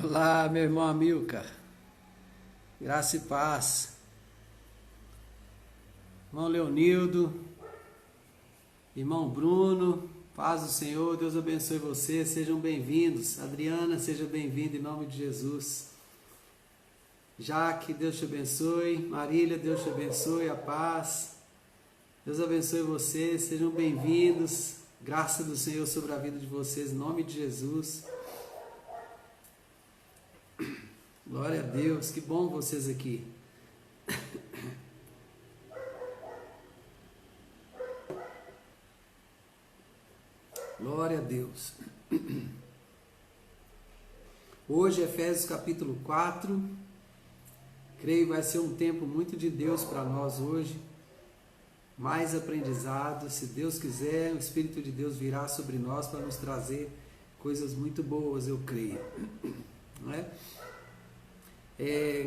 Olá, meu irmão Amilcar, graça e paz. Irmão Leonildo, irmão Bruno, paz do Senhor, Deus abençoe vocês, sejam bem-vindos. Adriana, seja bem-vinda em nome de Jesus. Jaque, Deus te abençoe. Marília, Deus te abençoe, a paz. Deus abençoe vocês, sejam bem-vindos. Graça do Senhor sobre a vida de vocês, em nome de Jesus. Glória a Deus, que bom vocês aqui. Glória a Deus. Hoje, Efésios capítulo 4. Creio que vai ser um tempo muito de Deus para nós hoje. Mais aprendizado, se Deus quiser, o Espírito de Deus virá sobre nós para nos trazer coisas muito boas, eu creio. Não é?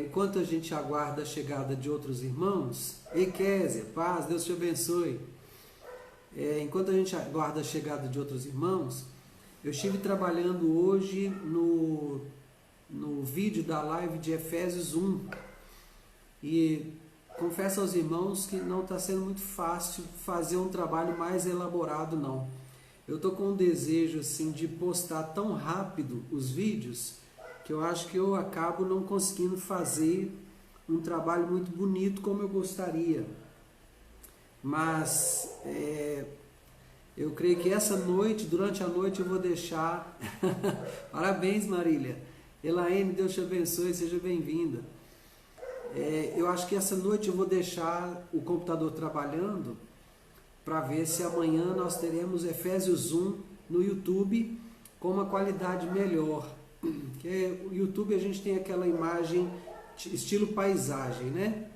Enquanto a gente aguarda a chegada de outros irmãos, Equésia, paz, Deus te abençoe. Enquanto a gente aguarda a chegada de outros irmãos, eu estive trabalhando hoje no vídeo da live de Efésios 1 e confesso aos irmãos que não está sendo muito fácil fazer um trabalho mais elaborado, não. Eu estou com um desejo assim, de postar tão rápido os vídeos que eu acho que eu acabo não conseguindo fazer um trabalho muito bonito como eu gostaria. Mas eu creio que essa noite, durante a noite, eu vou deixar... Parabéns, Marília. Elaine, Deus te abençoe, seja bem-vinda. Eu acho que essa noite eu vou deixar o computador trabalhando para ver se amanhã nós teremos Efésios 1 no YouTube com uma qualidade melhor. Porque o YouTube a gente tem aquela imagem estilo paisagem, né?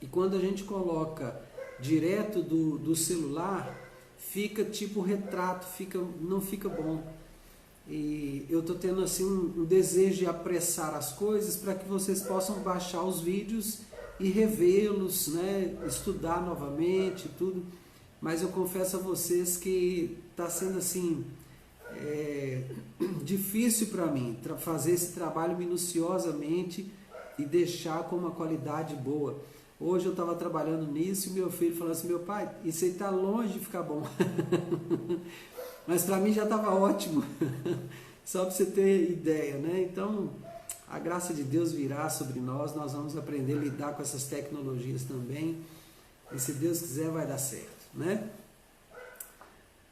E quando a gente coloca direto do celular, fica tipo retrato, não fica bom. E eu estou tendo assim um desejo de apressar as coisas para que vocês possam baixar os vídeos e revê-los, né? Estudar novamente, tudo. Mas eu confesso a vocês que está sendo assim... difícil para mim fazer esse trabalho minuciosamente e deixar com uma qualidade boa. Hoje eu estava trabalhando nisso e meu filho falou assim: meu pai, isso aí está longe de ficar bom. Mas para mim já estava ótimo. Só para você ter ideia, né? Então a graça de Deus virá sobre nós vamos aprender a lidar com essas tecnologias também, e se Deus quiser vai dar certo, né?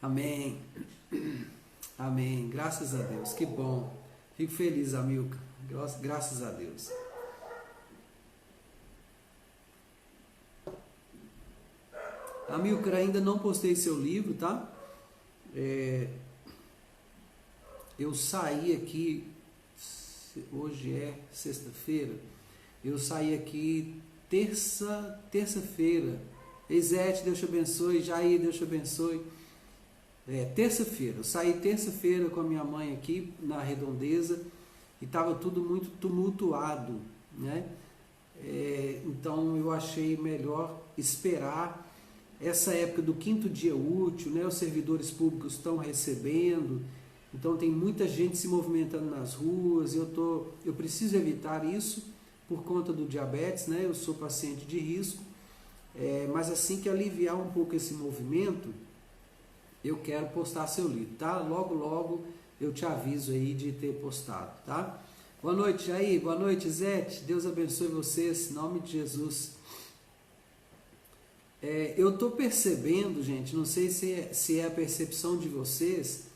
Amém. Amém, graças a Deus, que bom. Fico feliz, Amilcar, graças a Deus. Amilcar, ainda não postei seu livro, tá? Eu saí aqui, hoje é sexta-feira, eu saí aqui terça-feira. Eisete, Deus te abençoe. Jair, Deus te abençoe. Terça-feira, eu saí terça-feira com a minha mãe aqui na Redondeza e estava tudo muito tumultuado, né? Então eu achei melhor esperar essa época do 5º dia útil, né? Os servidores públicos estão recebendo, então tem muita gente se movimentando nas ruas. Eu preciso evitar isso por conta do diabetes, né? Eu sou paciente de risco, mas assim que aliviar um pouco esse movimento, eu quero postar seu livro, tá? Logo, logo eu te aviso aí de ter postado, tá? Boa noite, Jair. Boa noite, Zete. Deus abençoe vocês, em nome de Jesus. Eu estou percebendo, gente, não sei se é a percepção de vocês,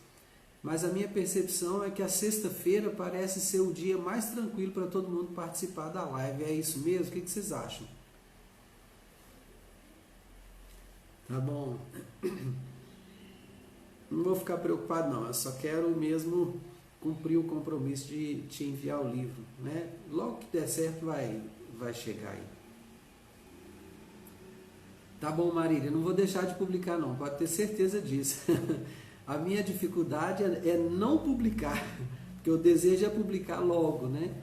mas a minha percepção é que a sexta-feira parece ser o dia mais tranquilo para todo mundo participar da live. É isso mesmo? O que vocês acham? Tá bom. Não vou ficar preocupado não, eu só quero mesmo cumprir o compromisso de te enviar o livro, né? Logo que der certo vai chegar aí. Tá bom, Marília, não vou deixar de publicar não, pode ter certeza disso. A minha dificuldade é não publicar, porque o desejo é publicar logo, né?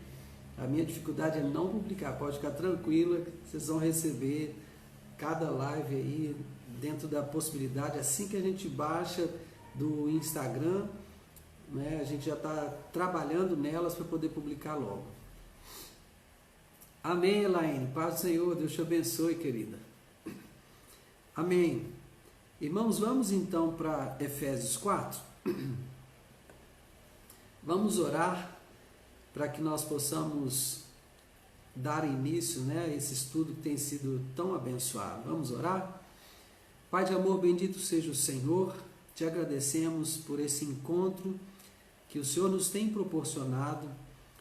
A minha dificuldade é não publicar, pode ficar tranquila, vocês vão receber cada live aí dentro da possibilidade, assim que a gente baixa do Instagram, né? A gente já está trabalhando nelas para poder publicar logo. Amém, Elaine. Paz do Senhor, Deus te abençoe, querida. Amém. Irmãos, vamos então para Efésios 4. Vamos orar para que nós possamos dar início, né, a esse estudo que tem sido tão abençoado. Vamos orar? Pai de amor, bendito seja o Senhor. Te agradecemos por esse encontro que o Senhor nos tem proporcionado.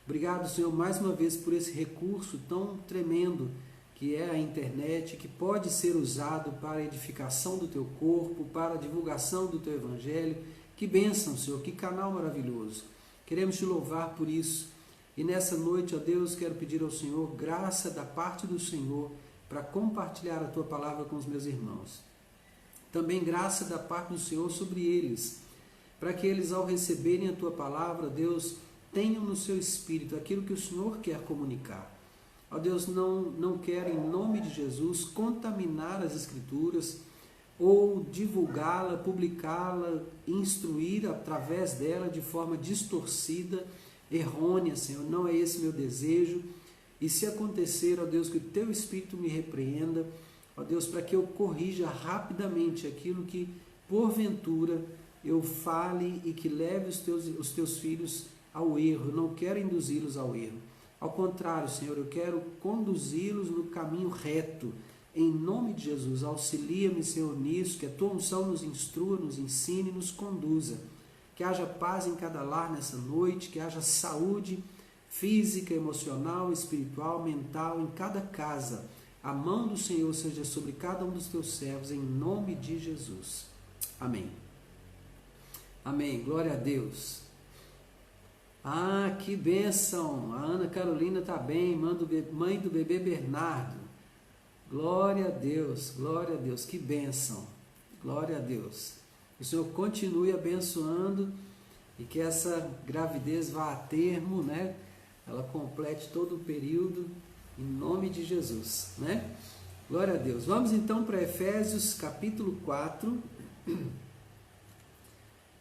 Obrigado, Senhor, mais uma vez por esse recurso tão tremendo que é a internet, que pode ser usado para a edificação do Teu corpo, para a divulgação do Teu Evangelho. Que bênção, Senhor, que canal maravilhoso. Queremos Te louvar por isso. E nessa noite, ó Deus, quero pedir ao Senhor graça da parte do Senhor para compartilhar a Tua palavra com os meus irmãos. Também graça da parte do Senhor sobre eles, para que eles, ao receberem a Tua palavra, Deus, tenham no seu espírito aquilo que o Senhor quer comunicar. Ó Deus, não quero, em nome de Jesus, contaminar as Escrituras ou divulgá-la, publicá-la, instruir através dela de forma distorcida, errônea, Senhor. Não é esse meu desejo. E se acontecer, ó Deus, que o Teu Espírito me repreenda, ó Deus, para que eu corrija rapidamente aquilo que, porventura, eu fale e que leve os teus filhos ao erro. Eu não quero induzi-los ao erro. Ao contrário, Senhor, eu quero conduzi-los no caminho reto. Em nome de Jesus, auxilia-me, Senhor, nisso, que a Tua unção nos instrua, nos ensine e nos conduza. Que haja paz em cada lar nessa noite, que haja saúde física, emocional, espiritual, mental em cada casa. A mão do Senhor seja sobre cada um dos Teus servos, em nome de Jesus. Amém. Amém. Glória a Deus. Ah, que bênção! A Ana Carolina está bem, mãe do bebê Bernardo. Glória a Deus, que bênção. Glória a Deus. Que o Senhor continue abençoando e que essa gravidez vá a termo, né? Ela complete todo o período, em nome de Jesus, né? Glória a Deus. Vamos então para Efésios capítulo 4.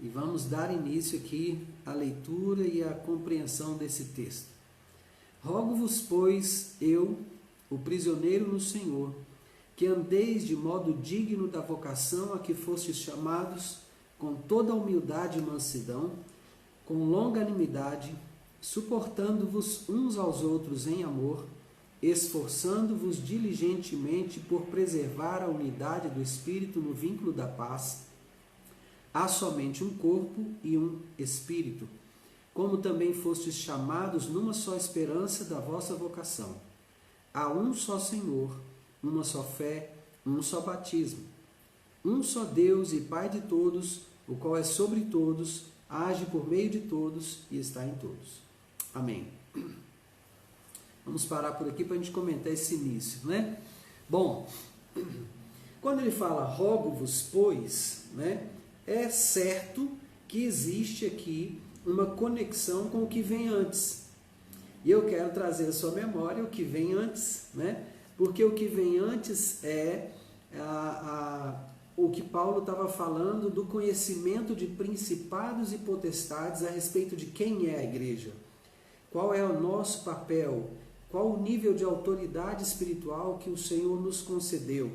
E vamos dar início aqui à leitura e à compreensão desse texto. Rogo-vos, pois, eu, o prisioneiro no Senhor, que andeis de modo digno da vocação a que fostes chamados, com toda humildade e mansidão, com longanimidade, suportando-vos uns aos outros em amor, esforçando-vos diligentemente por preservar a unidade do Espírito no vínculo da paz. Há somente um corpo e um Espírito, como também fostes chamados numa só esperança da vossa vocação. Há um só Senhor, uma só fé, um só batismo. Um só Deus e Pai de todos, o qual é sobre todos, age por meio de todos e está em todos. Amém. Vamos parar por aqui para a gente comentar esse início, né? Bom, quando ele fala rogo-vos, pois, né? É certo que existe aqui uma conexão com o que vem antes. E eu quero trazer à sua memória o que vem antes, né? Porque o que vem antes é o que Paulo estava falando do conhecimento de principados e potestades a respeito de quem é a igreja. Qual é o nosso papel? Qual o nível de autoridade espiritual que o Senhor nos concedeu?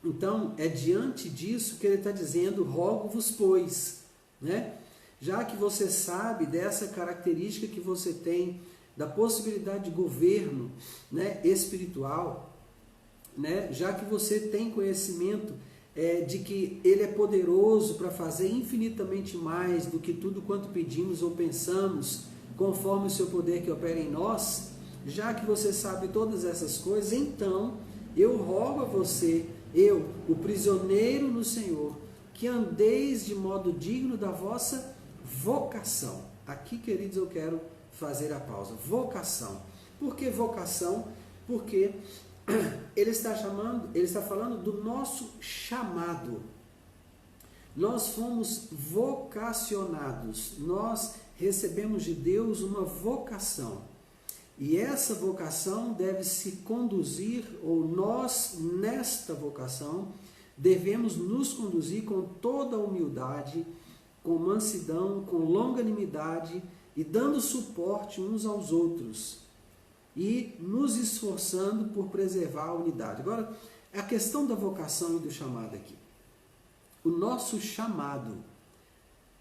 Então, é diante disso que ele está dizendo, rogo-vos, pois, né? Já que você sabe dessa característica que você tem, da possibilidade de governo, né, espiritual, né? Já que você tem conhecimento de que ele é poderoso para fazer infinitamente mais do que tudo quanto pedimos ou pensamos, conforme o seu poder que opera em nós, já que você sabe todas essas coisas, então eu rogo a você, eu, o prisioneiro no Senhor, que andeis de modo digno da vossa vocação. Aqui, queridos, eu quero fazer a pausa. Vocação. Por que vocação? Porque ele está falando do nosso chamado. Nós fomos vocacionados. Nós recebemos de Deus uma vocação. E essa vocação deve se conduzir, ou nós, nesta vocação, devemos nos conduzir com toda a humildade, com mansidão, com longanimidade e dando suporte uns aos outros e nos esforçando por preservar a unidade. Agora, a questão da vocação e do chamado aqui. O nosso chamado,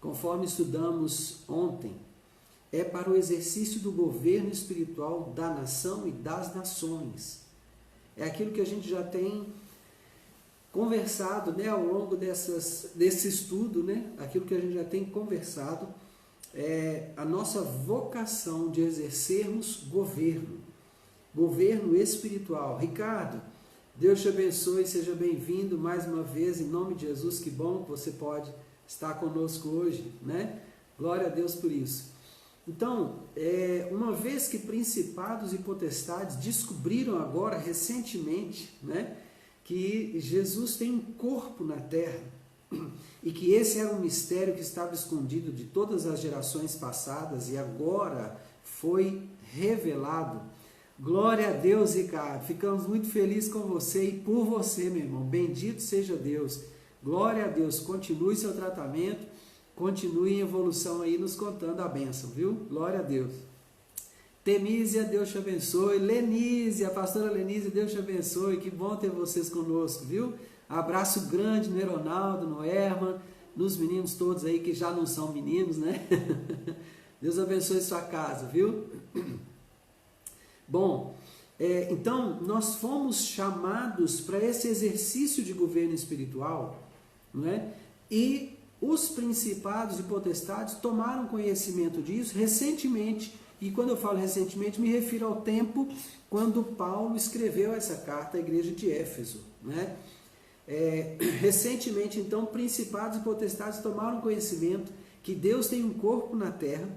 conforme estudamos ontem, é para o exercício do governo espiritual da nação e das nações. É aquilo que a gente já tem conversado, né, ao longo desse estudo, né, aquilo que a gente já tem conversado, é a nossa vocação de exercermos governo espiritual. Ricardo, Deus te abençoe, seja bem-vindo mais uma vez, em nome de Jesus, que bom que você pode estar conosco hoje, né? Glória a Deus por isso. Então, uma vez que principados e potestades descobriram agora, recentemente, né, que Jesus tem um corpo na terra e que esse era um mistério que estava escondido de todas as gerações passadas e agora foi revelado. Glória a Deus, Ricardo. Ficamos muito felizes com você e por você, meu irmão. Bendito seja Deus. Glória a Deus. Continue seu tratamento, continue em evolução aí, nos contando a bênção, viu? Glória a Deus. Temísia, Deus te abençoe. Lenísia, a pastora Lenísia, Deus te abençoe. Que bom ter vocês conosco, viu? Abraço grande no Ronaldo, no Herman, nos meninos todos aí que já não são meninos, né? Deus abençoe sua casa, viu? Bom, então nós fomos chamados para esse exercício de governo espiritual, não é? E os principados e potestades tomaram conhecimento disso recentemente. E quando eu falo recentemente, me refiro ao tempo quando Paulo escreveu essa carta à igreja de Éfeso, né? Recentemente, então, principados e potestades tomaram conhecimento que Deus tem um corpo na terra,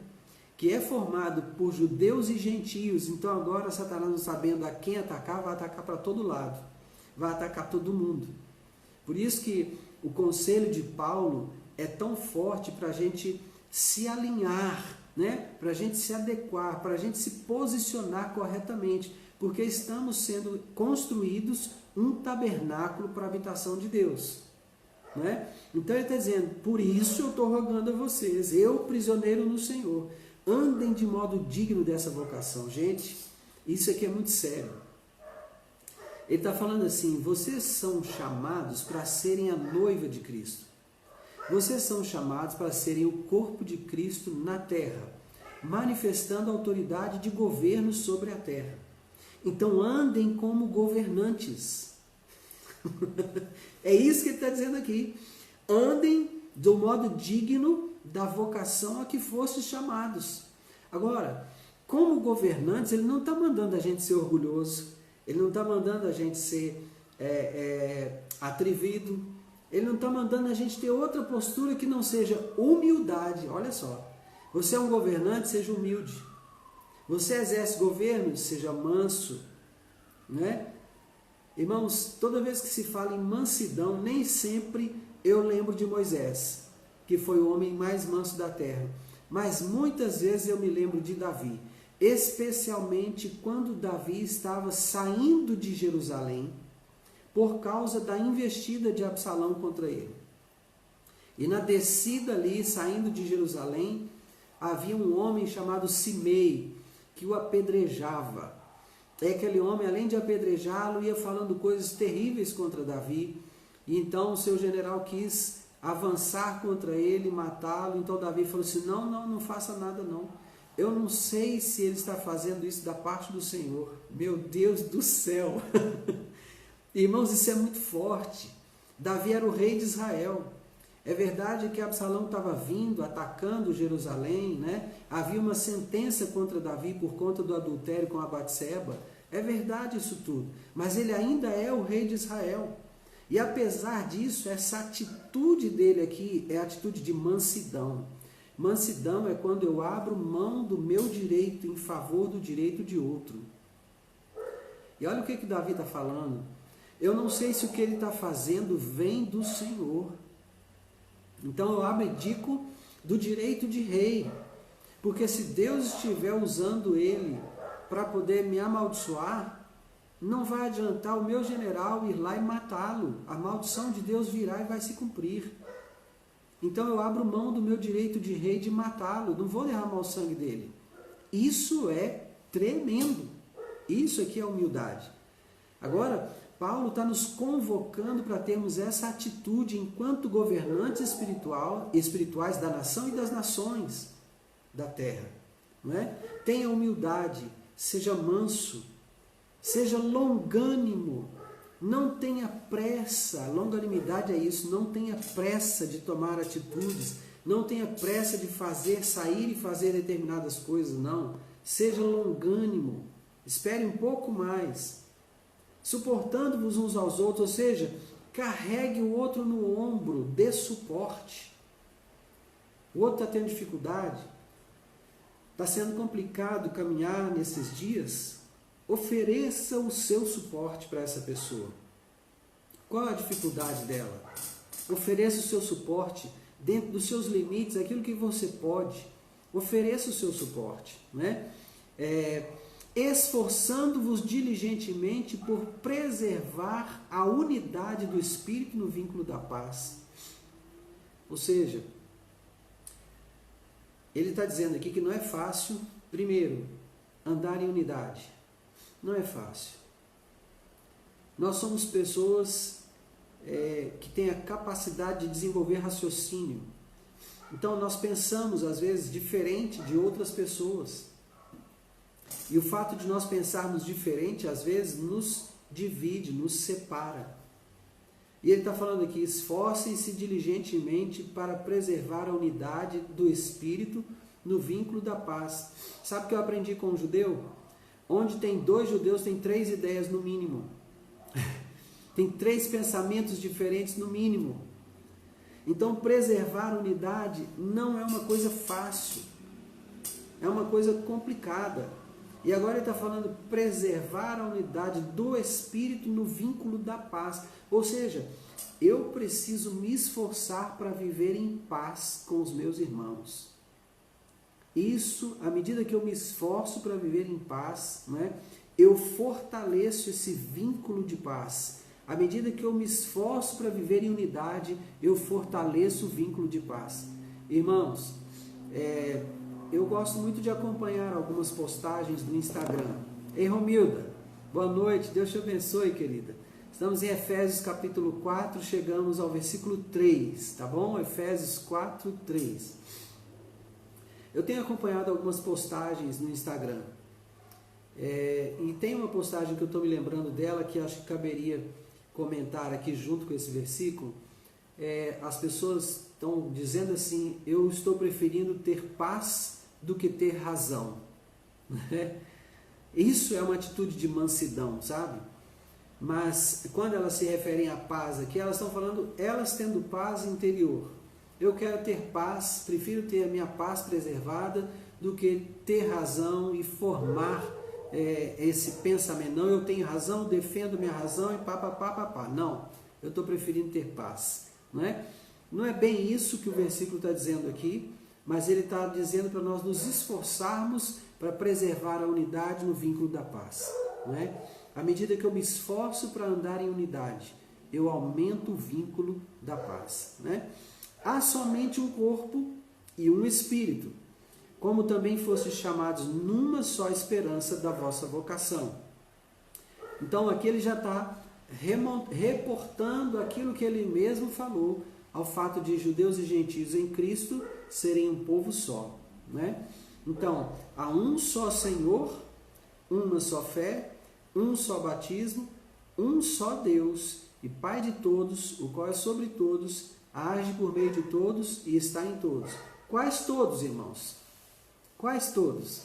que é formado por judeus e gentios. Então agora Satanás, não sabendo a quem atacar, vai atacar para todo lado, vai atacar todo mundo. Por isso que o conselho de Paulo é tão forte para a gente se alinhar, né? Para a gente se adequar, para a gente se posicionar corretamente, porque estamos sendo construídos um tabernáculo para a habitação de Deus, né? Então ele está dizendo, por isso eu estou rogando a vocês, eu prisioneiro no Senhor, andem de modo digno dessa vocação. Gente, isso aqui é muito sério. Ele está falando assim, vocês são chamados para serem a noiva de Cristo. Vocês são chamados para serem o corpo de Cristo na terra, manifestando a autoridade de governo sobre a terra. Então andem como governantes. É isso que ele está dizendo aqui. Andem do modo digno da vocação a que fostes chamados. Agora, como governantes, ele não está mandando a gente ser orgulhoso, ele não está mandando a gente ser atrevido, ele não está mandando a gente ter outra postura que não seja humildade. Olha só, você é um governante, seja humilde. Você exerce governo, seja manso, né? Irmãos, toda vez que se fala em mansidão, nem sempre eu lembro de Moisés, que foi o homem mais manso da terra. Mas muitas vezes eu me lembro de Davi, especialmente quando Davi estava saindo de Jerusalém por causa da investida de Absalão contra ele. E na descida ali, saindo de Jerusalém, havia um homem chamado Simei, que o apedrejava. E aquele homem, além de apedrejá-lo, ia falando coisas terríveis contra Davi. E então o seu general quis avançar contra ele, matá-lo. Então Davi falou assim, não faça nada não. Eu não sei se ele está fazendo isso da parte do Senhor. Meu Deus do céu! Irmãos, isso é muito forte. Davi era o rei de Israel. É verdade que Absalão estava vindo, atacando Jerusalém, né? Havia uma sentença contra Davi por conta do adultério com a Batseba. É verdade isso tudo. Mas ele ainda é o rei de Israel. E apesar disso, essa atitude dele aqui é a atitude de mansidão. Mansidão é quando eu abro mão do meu direito em favor do direito de outro. E olha o que Davi está falando. Eu não sei se o que ele está fazendo vem do Senhor. Então eu abdico do direito de rei. Porque se Deus estiver usando ele para poder me amaldiçoar, não vai adiantar o meu general ir lá e matá-lo. A maldição de Deus virá e vai se cumprir. Então eu abro mão do meu direito de rei de matá-lo, não vou derramar o sangue dele. Isso é tremendo. Isso aqui é humildade. Agora, Paulo está nos convocando para termos essa atitude enquanto governantes espirituais da nação e das nações da terra. Não é? Tenha humildade, seja manso, seja longânimo, não tenha pressa. Longanimidade é isso, não tenha pressa de tomar atitudes, não tenha pressa de sair e fazer determinadas coisas, não. Seja longânimo, espere um pouco mais, suportando-vos uns aos outros, ou seja, carregue o outro no ombro, dê suporte. O outro está tendo dificuldade, está sendo complicado caminhar nesses dias, ofereça o seu suporte para essa pessoa. Qual a dificuldade dela? Ofereça o seu suporte dentro dos seus limites, aquilo que você pode. Ofereça o seu suporte, né? Esforçando-vos diligentemente por preservar a unidade do Espírito no vínculo da paz. Ou seja, ele está dizendo aqui que não é fácil, primeiro, andar em unidade. Não é fácil. Nós somos pessoas que têm a capacidade de desenvolver raciocínio. Então nós pensamos às vezes diferente de outras pessoas. E o fato de nós pensarmos diferente às vezes nos divide, nos separa. E ele está falando aqui, esforcem-se diligentemente para preservar a unidade do Espírito no vínculo da paz. Sabe o que eu aprendi com um judeu? Onde tem 2 judeus, tem 3 ideias no mínimo. Tem 3 pensamentos diferentes no mínimo. Então, preservar a unidade não é uma coisa fácil. É uma coisa complicada. E agora ele está falando preservar a unidade do Espírito no vínculo da paz. Ou seja, eu preciso me esforçar para viver em paz com os meus irmãos. Isso, à medida que eu me esforço para viver em paz, né, eu fortaleço esse vínculo de paz. À medida que eu me esforço para viver em unidade, eu fortaleço o vínculo de paz. Irmãos, eu gosto muito de acompanhar algumas postagens do Instagram. Ei, Romilda, boa noite, Deus te abençoe, querida. Estamos em Efésios capítulo 4, chegamos ao versículo 3, tá bom? Efésios 4, 3. Eu tenho acompanhado algumas postagens no Instagram. E tem uma postagem que eu estou me lembrando dela, que acho que caberia comentar aqui junto com esse versículo. As pessoas estão dizendo assim, eu estou preferindo ter paz do que ter razão. Isso é uma atitude de mansidão, sabe? Mas quando elas se referem à paz aqui, elas estão falando, elas tendo paz interior. Eu quero ter paz, prefiro ter a minha paz preservada do que ter razão e formar esse pensamento. Não, eu tenho razão, defendo minha razão e pá. Não, eu estou preferindo ter paz. Não é bem isso que o versículo está dizendo aqui, mas ele está dizendo para nós nos esforçarmos para preservar a unidade no vínculo da paz. À medida que eu me esforço para andar em unidade, eu aumento o vínculo da paz. Há somente um corpo e um espírito, como também fostes chamados numa só esperança da vossa vocação. Então aqui ele já está reportando aquilo que ele mesmo falou, ao fato de judeus e gentios em Cristo serem um povo só. Então, há um só Senhor, uma só fé, um só batismo, um só Deus e Pai de todos, o qual é sobre todos, age por meio de todos e está em todos. Quais todos, irmãos? Quais todos?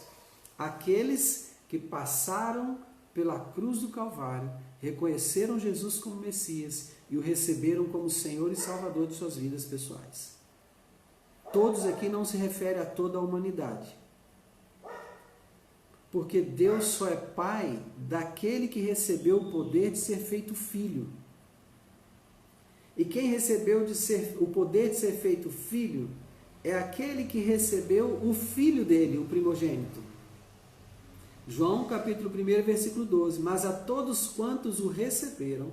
Aqueles que passaram pela cruz do Calvário, reconheceram Jesus como Messias e o receberam como Senhor e Salvador de suas vidas pessoais. Todos aqui não se refere a toda a humanidade. Porque Deus só é Pai daquele que recebeu o poder de ser feito filho. E quem recebeu o poder de ser feito filho é aquele que recebeu o filho dele, o primogênito. João capítulo 1, versículo 12. Mas a todos quantos o receberam,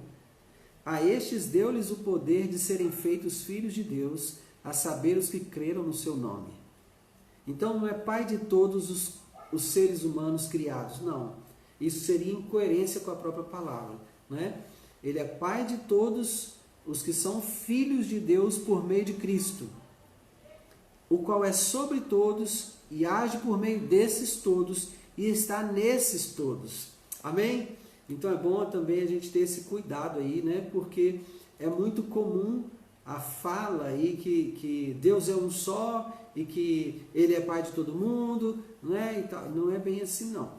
a estes deu-lhes o poder de serem feitos filhos de Deus, a saber os que creram no seu nome. Então não é Pai de todos os seres humanos criados, não. Isso seria incoerência com a própria palavra, né? Ele é Pai de todos os que são filhos de Deus por meio de Cristo, o qual é sobre todos e age por meio desses todos e está nesses todos. Amém? Então é bom também a gente ter esse cuidado aí, né? Porque é muito comum a fala aí que Deus é um só e que Ele é Pai de todo mundo, né? E tal. Não é bem assim, não.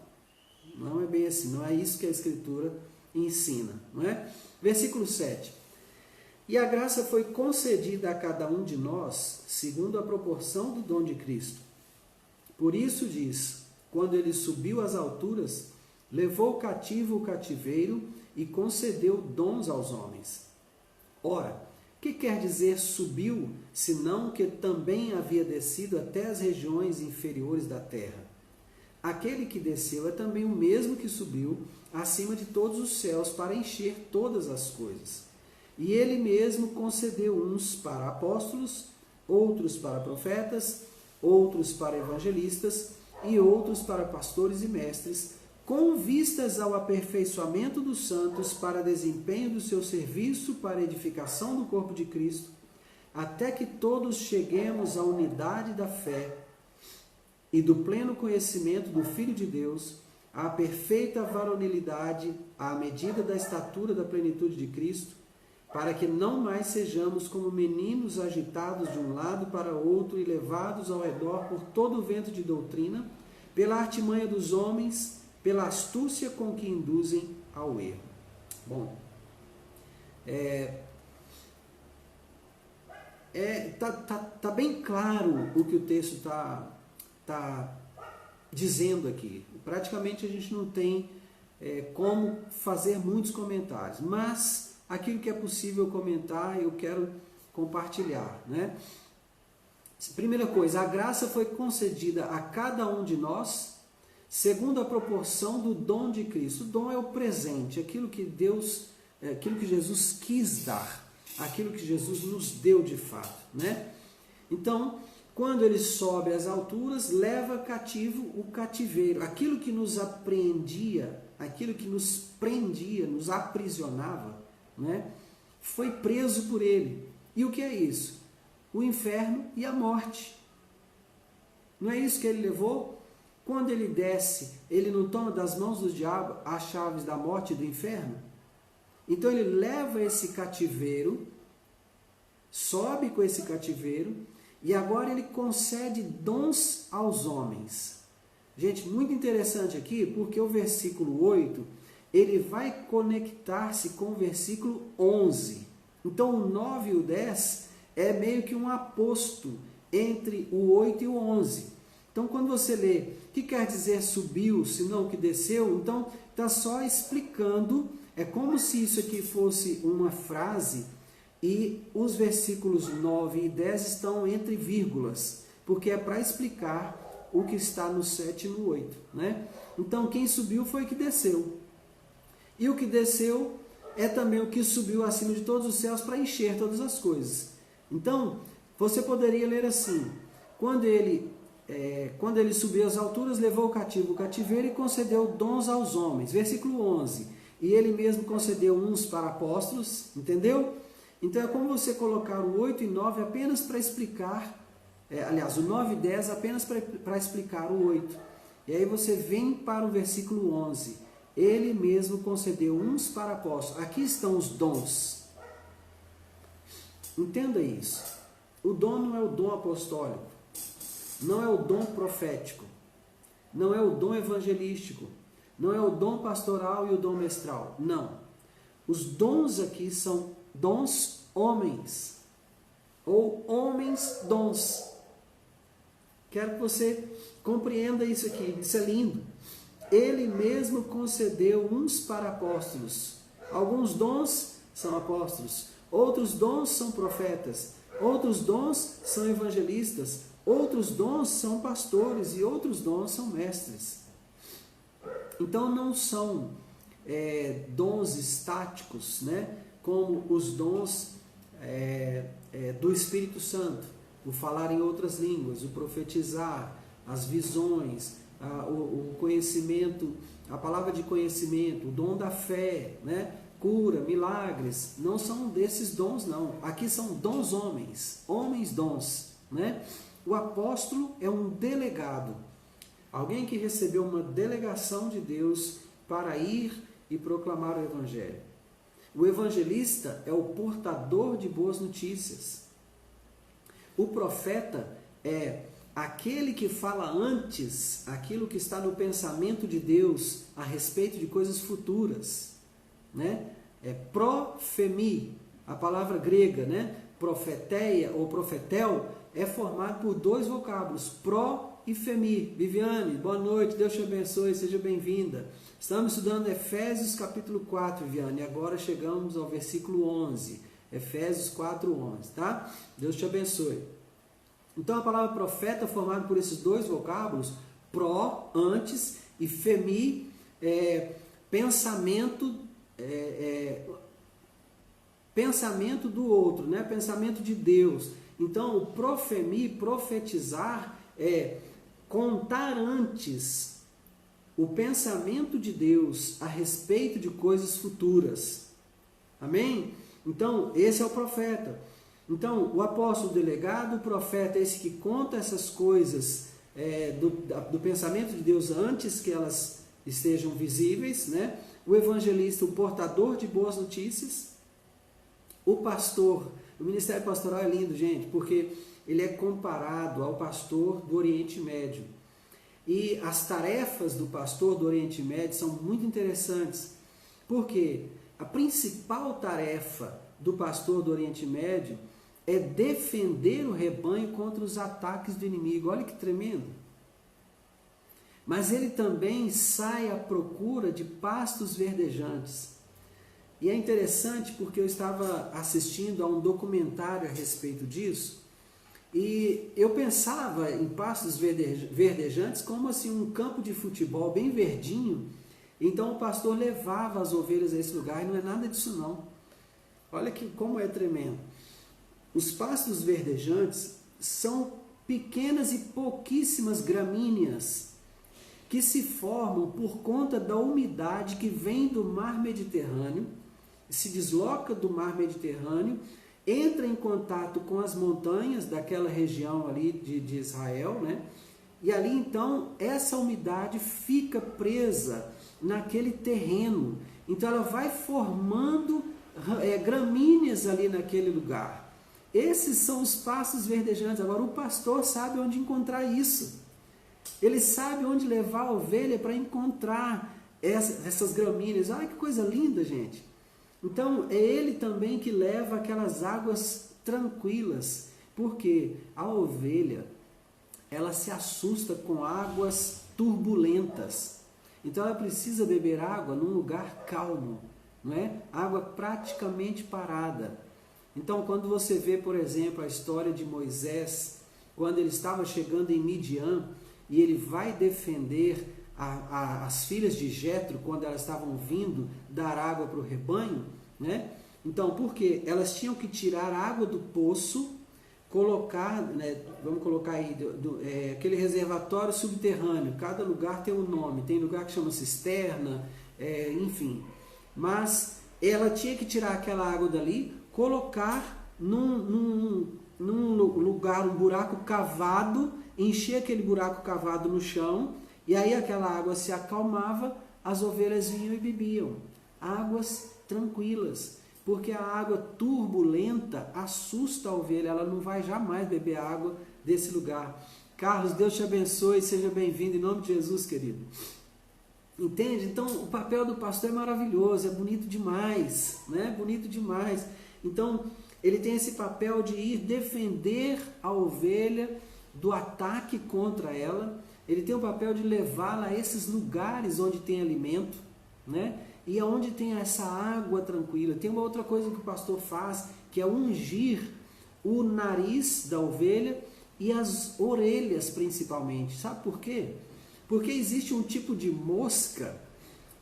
Não é bem assim, não é isso que a Escritura ensina, não é? Versículo 7. E a graça foi concedida a cada um de nós, segundo a proporção do dom de Cristo. Por isso diz, quando ele subiu às alturas, levou cativo o cativeiro e concedeu dons aos homens. Ora, que quer dizer subiu, senão que também havia descido até as regiões inferiores da terra? Aquele que desceu é também o mesmo que subiu acima de todos os céus para encher todas as coisas. E ele mesmo concedeu uns para apóstolos, outros para profetas, outros para evangelistas e outros para pastores e mestres, com vistas ao aperfeiçoamento dos santos para desempenho do seu serviço para a edificação do corpo de Cristo, até que todos cheguemos à unidade da fé e do pleno conhecimento do Filho de Deus, à perfeita varonilidade, à medida da estatura da plenitude de Cristo, para que não mais sejamos como meninos agitados de um lado para outro e levados ao redor por todo o vento de doutrina, pela artimanha dos homens, pela astúcia com que induzem ao erro. Bom, tá bem claro o que o texto está dizendo aqui. Praticamente a gente não tem como fazer muitos comentários, mas aquilo que é possível comentar eu quero compartilhar, né? Primeira coisa, a graça foi concedida a cada um de nós segundo a proporção do dom de Cristo. O dom é o presente, aquilo que aquilo que Jesus quis dar, aquilo que Jesus nos deu de fato, né? Então, quando ele sobe às alturas, leva cativo o cativeiro, aquilo que nos apreendia, aquilo que nos prendia, nos aprisionava, né? Foi preso por ele. E o que é isso? O inferno e a morte. Não é isso que ele levou? Quando ele desce, ele não toma das mãos do diabo as chaves da morte e do inferno? Então ele leva esse cativeiro, sobe com esse cativeiro, e agora ele concede dons aos homens. Gente, muito interessante aqui, porque o versículo 8, ele vai conectar-se com o versículo 11. Então o 9 e o 10 é meio que um aposto entre o 8 e o 11. Então quando você lê, o que quer dizer subiu, senão que desceu? Então está só explicando, é como se isso aqui fosse uma frase e os versículos 9 e 10 estão entre vírgulas, porque é para explicar o que está no 7 e no 8. Né? Então quem subiu foi o que desceu. E o que desceu é também o que subiu acima de todos os céus para encher todas as coisas. Então, você poderia ler assim, quando ele subiu às alturas, levou o cativo o cativeiro e concedeu dons aos homens. Versículo 11, e ele mesmo concedeu uns para apóstolos, entendeu? Então é como você colocar o 8 e 9 apenas para explicar, o 9 e 10 apenas para explicar o 8. E aí você vem para o versículo 11, ele mesmo concedeu uns para apóstolos. Aqui estão os dons. Entenda isso. O dom não é o dom apostólico, não é o dom profético, não é o dom evangelístico, não é o dom pastoral e o dom mestral. Não. Os dons aqui são dons homens, ou homens dons. Quero que você compreenda isso aqui, isso é lindo. Ele mesmo concedeu uns para apóstolos. Alguns dons são apóstolos, outros dons são profetas, outros dons são evangelistas, outros dons são pastores e outros dons são mestres. Então não são dons estáticos, né? Como os dons do Espírito Santo. o falar em outras línguas, o profetizar, as visões, o conhecimento, a palavra de conhecimento, o dom da fé, né? Cura, milagres, não são desses dons não, aqui são dons homens dons, né? O apóstolo é um delegado, alguém que recebeu uma delegação de Deus para ir e proclamar o evangelho. O evangelista é o portador de boas notícias. O profeta é aquele que fala antes aquilo que está no pensamento de Deus a respeito de coisas futuras, né? É profemi, a palavra grega, né? Profeteia ou profetel é formado por dois vocábulos, pro e femi. Viviane, boa noite, Deus te abençoe, seja bem-vinda. Estamos estudando Efésios capítulo 4, Viviane, e agora chegamos ao versículo 11, Efésios 4, 11, tá? Deus te abençoe. Então a palavra profeta é formada por esses dois vocábulos, pro, antes, e femi, pensamento do outro, né? Pensamento de Deus. Então o profemi, profetizar, é contar antes o pensamento de Deus a respeito de coisas futuras. Amém? Então esse é o profeta. Então, o apóstolo delegado, o profeta é esse que conta essas coisas do pensamento de Deus antes que elas estejam visíveis, né? O evangelista, o portador de boas notícias. O pastor, o ministério pastoral é lindo, gente, porque ele é comparado ao pastor do Oriente Médio. E as tarefas do pastor do Oriente Médio são muito interessantes, porque a principal tarefa do pastor do Oriente Médio é defender o rebanho contra os ataques do inimigo. Olha que tremendo! Mas ele também sai à procura de pastos verdejantes. E é interessante porque eu estava assistindo a um documentário a respeito disso, e eu pensava em pastos verdejantes como assim um campo de futebol bem verdinho. Então o pastor levava as ovelhas a esse lugar, e não é nada disso não. Olha como é tremendo. Os pastos verdejantes são pequenas e pouquíssimas gramíneas que se formam por conta da umidade que vem do mar Mediterrâneo, se desloca do mar Mediterrâneo, entra em contato com as montanhas daquela região ali de Israel, né? E ali então essa umidade fica presa naquele terreno. Então ela vai formando gramíneas ali naquele lugar. Esses são os pastos verdejantes. Agora o pastor sabe onde encontrar isso. Ele sabe onde levar a ovelha para encontrar essas gramíneas. Olha que coisa linda, gente. Então é ele também que leva aquelas águas tranquilas. Porque a ovelha, ela se assusta com águas turbulentas. Então ela precisa beber água num lugar calmo, não é? Água praticamente parada. Então quando você vê, por exemplo, a história de Moisés, quando ele estava chegando em Midian, e ele vai defender as filhas de Jetro, quando elas estavam vindo dar água para o rebanho, né? Então, por quê? Elas tinham que tirar a água do poço, colocar, né, vamos colocar aí, aquele reservatório subterrâneo. Cada lugar tem um nome, tem lugar que chama cisterna, enfim. Mas ela tinha que tirar aquela água dali, colocar num lugar, um buraco cavado, encher aquele buraco cavado no chão, e aí aquela água se acalmava, as ovelhas vinham e bebiam. Águas tranquilas, porque a água turbulenta assusta a ovelha, ela não vai jamais beber água desse lugar. Carlos, Deus te abençoe, seja bem-vindo em nome de Jesus, querido. Entende? Então o papel do pastor é maravilhoso, é bonito demais, né? Bonito demais. Então ele tem esse papel de ir defender a ovelha do ataque contra ela. Ele tem o papel de levá-la a esses lugares onde tem alimento, né? E aonde tem essa água tranquila. Tem uma outra coisa que o pastor faz, que é ungir o nariz da ovelha e as orelhas principalmente. Sabe por quê? Porque existe um tipo de mosca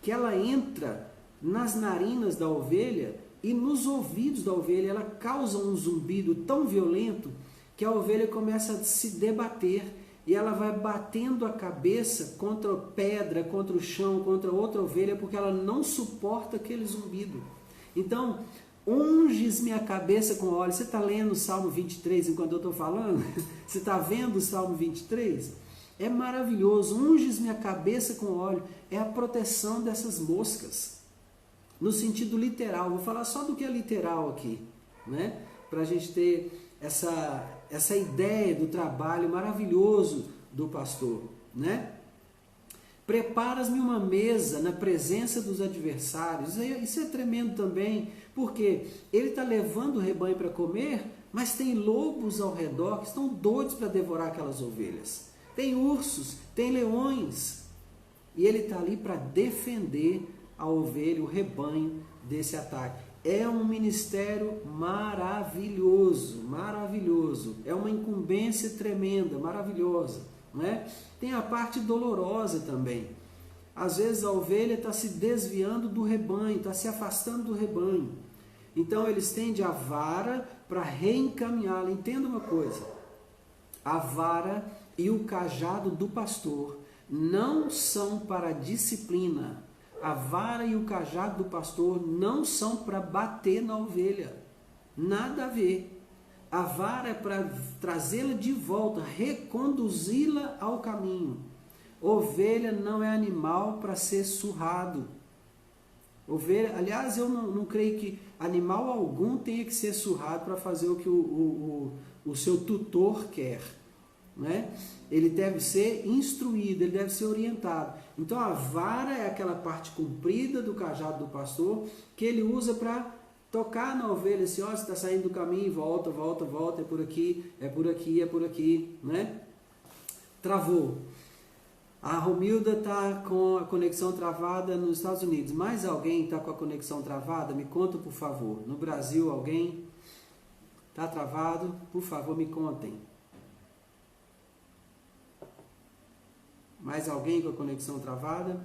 que ela entra nas narinas da ovelha e nos ouvidos da ovelha. Ela causa um zumbido tão violento que a ovelha começa a se debater e ela vai batendo a cabeça contra a pedra, contra o chão, contra outra ovelha, porque ela não suporta aquele zumbido. Então, unges-me a cabeça com óleo. Você está lendo o Salmo 23 enquanto eu estou falando? Você está vendo o Salmo 23? É maravilhoso. Unges-me a cabeça com óleo. É a proteção dessas moscas. No sentido literal. Vou falar só do que é literal aqui, né? Para a gente ter essa ideia do trabalho maravilhoso do pastor, né? Preparas-me uma mesa na presença dos adversários. Isso é tremendo também, porque ele está levando o rebanho para comer, mas tem lobos ao redor que estão doidos para devorar aquelas ovelhas. Tem ursos, tem leões. E ele está ali para defender a ovelha, o rebanho desse ataque. É um ministério maravilhoso, maravilhoso. É uma incumbência tremenda, maravilhosa, né? Tem a parte dolorosa também. Às vezes a ovelha está se desviando do rebanho, está se afastando do rebanho. Então ele estende a vara para reencaminhá-la. Entenda uma coisa, a vara e o cajado do pastor não são para disciplina. A vara e o cajado do pastor não são para bater na ovelha. Nada a ver. A vara é para trazê-la de volta, reconduzi-la ao caminho. Ovelha não é animal para ser surrado. Ovelha, aliás, eu não creio que animal algum tenha que ser surrado para fazer o que o seu tutor quer, né? Ele deve ser instruído, ele deve ser orientado. Então a vara é aquela parte comprida do cajado do pastor que ele usa para tocar na ovelha, assim, ó, você está saindo do caminho, volta, volta, volta, é por aqui, é por aqui, é por aqui, né? Travou. A Romilda está com a conexão travada nos Estados Unidos. Mais alguém está com a conexão travada? Me conta, por favor. No Brasil, alguém está travado? Por favor, me contem. Mais alguém com a conexão travada?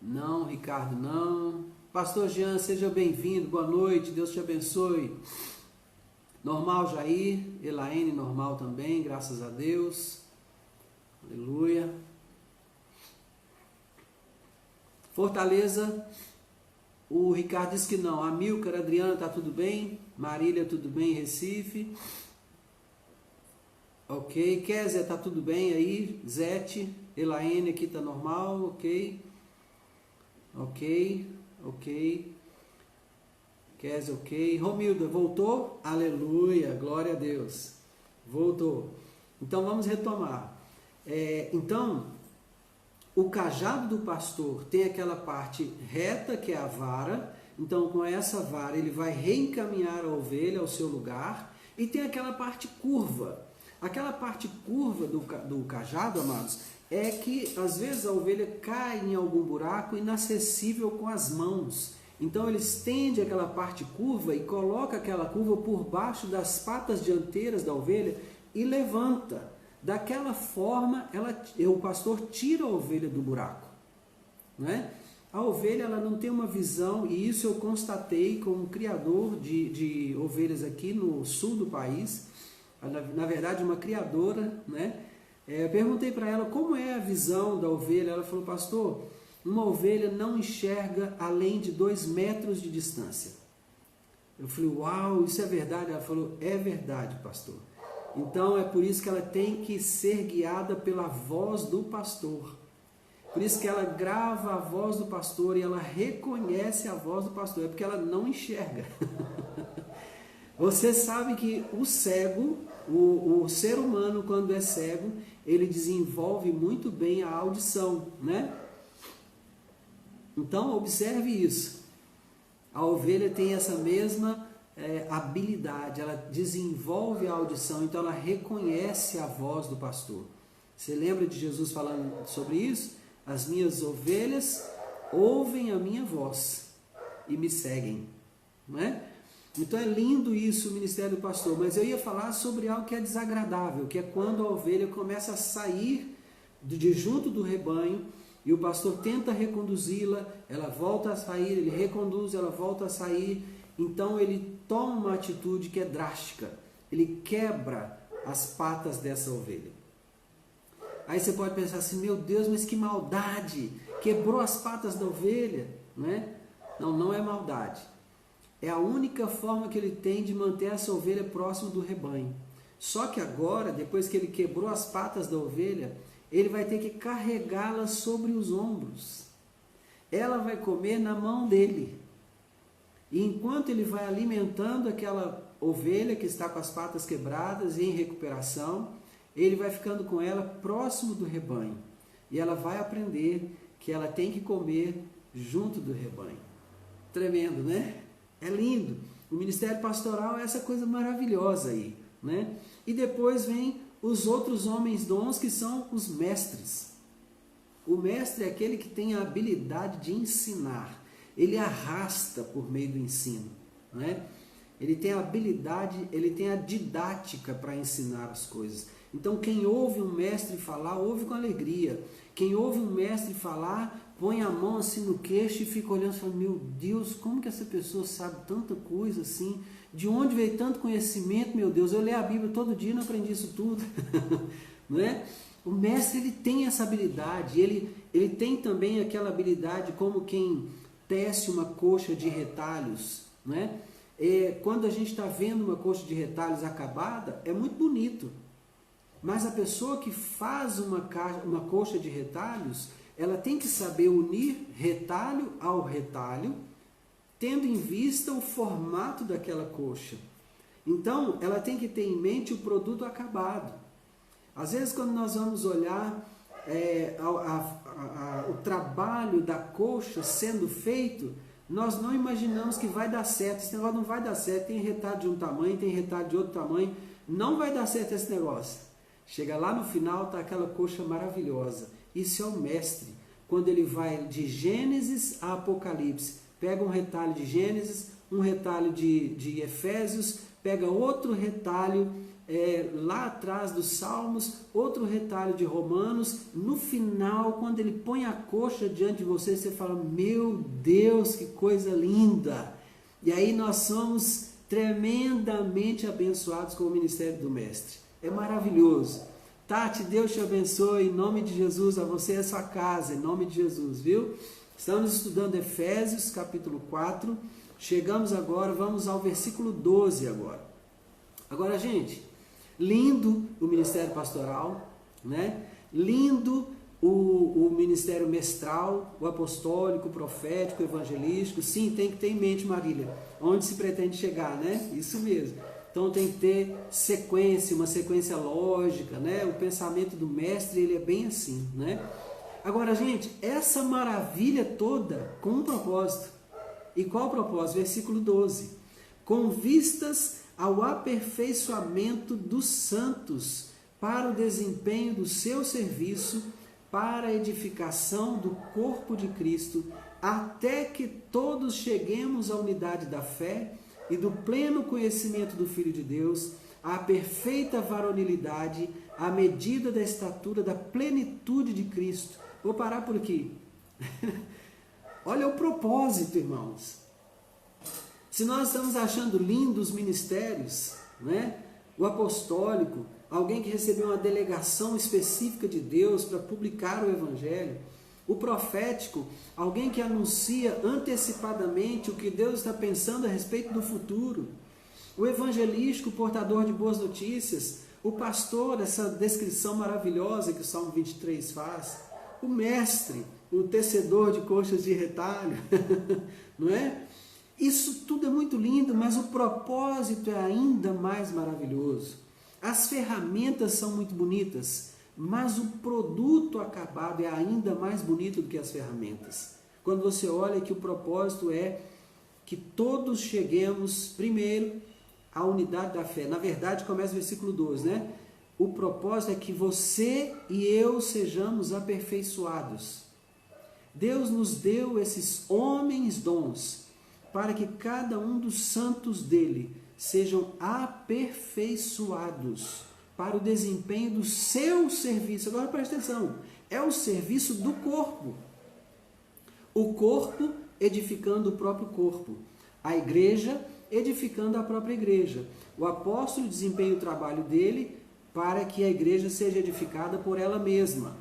Não, Ricardo, não. Pastor Jean, seja bem-vindo, boa noite, Deus te abençoe. Normal, Jair, Elaine, normal também, graças a Deus. Aleluia. Fortaleza, o Ricardo disse que não. Amilcar, Adriana, tá tudo bem? Marília, tudo bem? Recife. Ok. Kézia, tá tudo bem aí? Zete, Elaine aqui tá normal, ok. Ok. Kézia, ok. Romilda, voltou? Aleluia, glória a Deus. Voltou. Então vamos retomar. Então, o cajado do pastor tem aquela parte reta, que é a vara. Então, com essa vara, ele vai reencaminhar a ovelha ao seu lugar. E tem aquela parte curva. Aquela parte curva do cajado, amados, é que às vezes a ovelha cai em algum buraco inacessível com as mãos. Então, ele estende aquela parte curva e coloca aquela curva por baixo das patas dianteiras da ovelha e levanta. Daquela forma, o pastor tira a ovelha do buraco, né? A ovelha, ela não tem uma visão, e isso eu constatei como criador de ovelhas aqui no sul do país, na verdade uma criadora, né? Eu perguntei para ela como é a visão da ovelha. Ela falou: pastor, uma ovelha não enxerga além de 2 metros de distância. Eu falei: uau, isso é verdade? Ela falou: é verdade, pastor. Então é por isso que ela tem que ser guiada pela voz do pastor. Por isso que ela grava a voz do pastor e ela reconhece a voz do pastor. É porque ela não enxerga. Você sabe que o cego, o ser humano, quando é cego, ele desenvolve muito bem a audição, né? Então observe isso. A ovelha tem essa mesma habilidade, ela desenvolve a audição, então ela reconhece a voz do pastor. Você lembra de Jesus falando sobre isso? As minhas ovelhas ouvem a minha voz e me seguem, não é? Então é lindo isso, o ministério do pastor. Mas eu ia falar sobre algo que é desagradável, que é quando a ovelha começa a sair de junto do rebanho, e o pastor tenta reconduzi-la, ela volta a sair, ele reconduz, ela volta a sair. Então ele toma uma atitude que é drástica, ele quebra as patas dessa ovelha. Aí você pode pensar assim, meu Deus, mas que maldade, quebrou as patas da ovelha, né? Não, não é maldade. É a única forma que ele tem de manter essa ovelha próximo do rebanho. Só que agora, depois que ele quebrou as patas da ovelha, ele vai ter que carregá-la sobre os ombros. Ela vai comer na mão dele. E enquanto ele vai alimentando aquela ovelha que está com as patas quebradas e em recuperação, ele vai ficando com ela próximo do rebanho. E ela vai aprender que ela tem que comer junto do rebanho. Tremendo, né? É lindo. O ministério pastoral é essa coisa maravilhosa aí, né? E depois vem os outros homens dons, que são os mestres. O mestre é aquele que tem a habilidade de ensinar. Ele arrasta por meio do ensino, né? Ele tem a habilidade, ele tem a didática para ensinar as coisas. Então quem ouve um mestre falar, ouve com alegria. Quem ouve um mestre falar, põe a mão assim no queixo e fica olhando e fala, meu Deus, como que essa pessoa sabe tanta coisa assim? De onde veio tanto conhecimento, meu Deus? Eu leio a Bíblia todo dia e não aprendi isso tudo. Não é? O mestre, ele tem essa habilidade, ele tem também aquela habilidade como quem tece uma coxa de retalhos, não é? Quando a gente está vendo uma coxa de retalhos acabada, é muito bonito. Mas a pessoa que faz uma coxa de retalhos, ela tem que saber unir retalho ao retalho, tendo em vista o formato daquela coxa. Então, ela tem que ter em mente o produto acabado. Às vezes, quando nós vamos olhar o trabalho da coxa sendo feito, nós não imaginamos que vai dar certo. Esse negócio não vai dar certo. Tem retalho de um tamanho, tem retalho de outro tamanho. Não vai dar certo esse negócio. Chega lá no final, está aquela coxa maravilhosa. Isso é o mestre. Quando ele vai de Gênesis a Apocalipse, pega um retalho de Gênesis, um retalho de Efésios, pega outro retalho lá atrás dos Salmos, outro retalho de Romanos. No final, quando ele põe a coxa diante de você, você fala, meu Deus, que coisa linda! E aí nós somos tremendamente abençoados com o ministério do Mestre. É maravilhoso. Tati, Deus te abençoe, em nome de Jesus, a você e a sua casa, em nome de Jesus, viu? Estamos estudando Efésios, capítulo 4, chegamos agora, vamos ao versículo 12 agora. Agora, gente, lindo o ministério pastoral, né? Lindo o ministério mestral, o apostólico, o profético, o evangelístico. Sim, tem que ter em mente, Marília, onde se pretende chegar, né? Isso mesmo. Então tem que ter sequência, uma sequência lógica, né? O pensamento do mestre, ele é bem assim, né? Agora, gente, essa maravilha toda com um propósito. E qual o propósito? Versículo 12. Com vistas ao aperfeiçoamento dos santos, para o desempenho do seu serviço, para a edificação do corpo de Cristo, até que todos cheguemos à unidade da fé e do pleno conhecimento do Filho de Deus, à perfeita varonilidade, à medida da estatura da plenitude de Cristo. Vou parar por aqui. Olha o propósito, irmãos. Se nós estamos achando lindos os ministérios, né? O apostólico, alguém que recebeu uma delegação específica de Deus para publicar o Evangelho. O profético, alguém que anuncia antecipadamente o que Deus está pensando a respeito do futuro. O evangelístico, portador de boas notícias. O pastor, essa descrição maravilhosa que o Salmo 23 faz. O mestre, o tecedor de coxas de retalho. Não é? Isso tudo é muito lindo, mas o propósito é ainda mais maravilhoso. As ferramentas são muito bonitas, mas o produto acabado é ainda mais bonito do que as ferramentas. Quando você olha que o propósito é que todos cheguemos primeiro à unidade da fé. Na verdade, começa o versículo 12, né? O propósito é que você e eu sejamos aperfeiçoados. Deus nos deu esses homens dons para que cada um dos santos dele sejam aperfeiçoados para o desempenho do seu serviço. Agora preste atenção, é o serviço do corpo. O corpo edificando o próprio corpo. A igreja edificando a própria igreja. O apóstolo desempenha o trabalho dele para que a igreja seja edificada por ela mesma.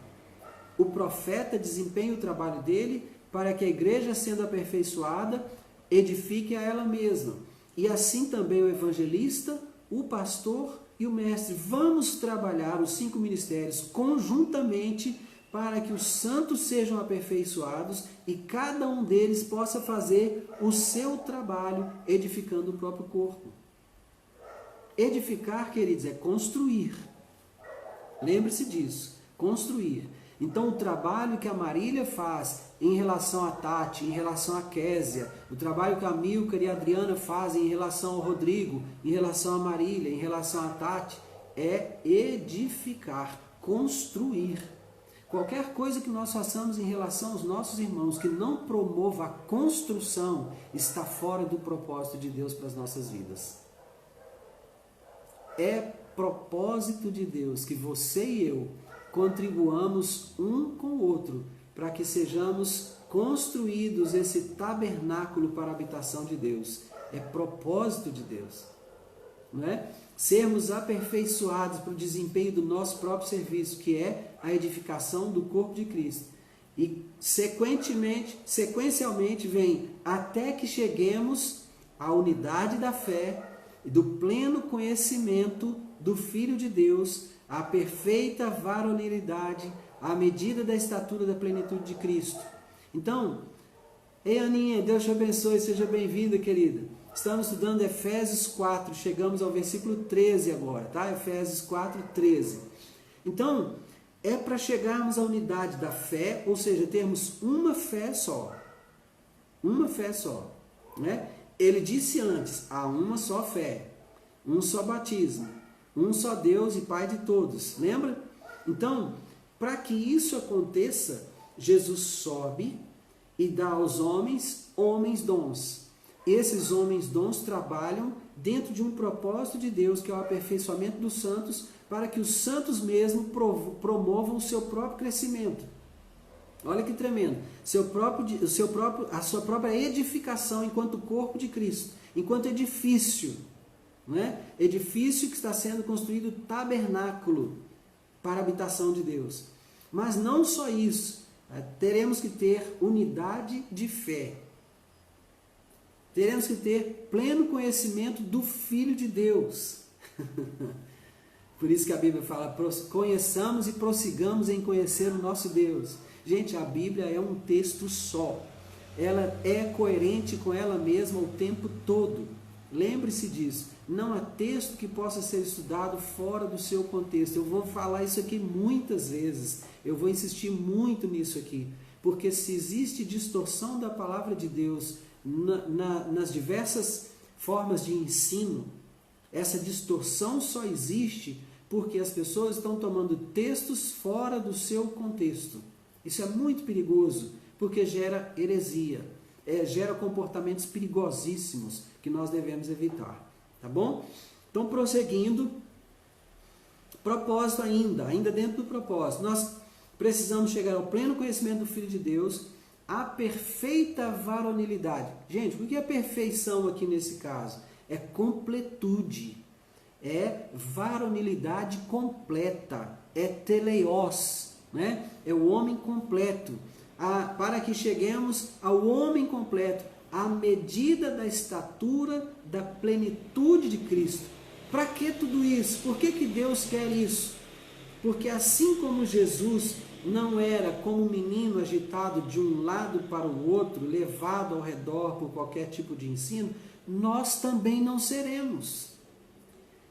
O profeta desempenha o trabalho dele para que a igreja, sendo aperfeiçoada, edifique a ela mesma. E assim também o evangelista, o pastor e o mestre. Vamos trabalhar os 5 ministérios conjuntamente para que os santos sejam aperfeiçoados e cada um deles possa fazer o seu trabalho edificando o próprio corpo. Edificar, queridos, é construir. Lembre-se disso, construir. Então, o trabalho que a Marília faz em relação a Tati, em relação a Késia, o trabalho que a Milcar e a Adriana fazem em relação ao Rodrigo, em relação a Marília, em relação a Tati, é edificar, construir. Qualquer coisa que nós façamos em relação aos nossos irmãos que não promova a construção, está fora do propósito de Deus para as nossas vidas. É propósito de Deus que você e eu contribuamos um com o outro para que sejamos construídos esse tabernáculo para a habitação de Deus. É propósito de Deus, não é? Sermos aperfeiçoados para o desempenho do nosso próprio serviço, que é a edificação do corpo de Cristo. E sequencialmente vem até que cheguemos à unidade da fé e do pleno conhecimento do Filho de Deus, à perfeita varonilidade, à medida da estatura da plenitude de Cristo. Então, ei Aninha, Deus te abençoe, seja bem-vinda, querida. Estamos estudando Efésios 4, chegamos ao versículo 13 agora, tá? Efésios 4, 13. Então, é para chegarmos à unidade da fé, ou seja, termos uma fé só. Uma fé só, né? Ele disse antes, há uma só fé, um só batismo, um só Deus e Pai de todos, lembra? Então, para que isso aconteça, Jesus sobe e dá aos homens dons. Esses homens dons trabalham dentro de um propósito de Deus, que é o aperfeiçoamento dos santos, para que os santos mesmo promovam o seu próprio crescimento. Olha que tremendo. A sua própria edificação enquanto corpo de Cristo, enquanto edifício. Né? Edifício que está sendo construído, tabernáculo para a habitação de Deus. Mas não só isso, teremos que ter unidade de fé. Teremos que ter pleno conhecimento do Filho de Deus. Por isso que a Bíblia fala, conheçamos e prossigamos em conhecer o nosso Deus. Gente, a Bíblia é um texto só. Ela é coerente com ela mesma o tempo todo. Lembre-se disso. Não há texto que possa ser estudado fora do seu contexto. Eu vou falar isso aqui muitas vezes. Eu vou insistir muito nisso aqui. Porque se existe distorção da palavra de Deus nas diversas formas de ensino, essa distorção só existe porque as pessoas estão tomando textos fora do seu contexto. Isso é muito perigoso, porque gera heresia, gera comportamentos perigosíssimos que nós devemos evitar. Tá bom? Então, prosseguindo, propósito ainda dentro do propósito, nós precisamos chegar ao pleno conhecimento do Filho de Deus, a perfeita varonilidade. Gente, o que é perfeição aqui nesse caso? É completude, é varonilidade completa, é teleios, né? É o homem completo, para que cheguemos ao homem completo, à medida da estatura da plenitude de Cristo. Para que tudo isso? Por que Deus quer isso? Porque assim como Jesus não era como um menino agitado de um lado para o outro, levado ao redor por qualquer tipo de ensino, nós também não seremos.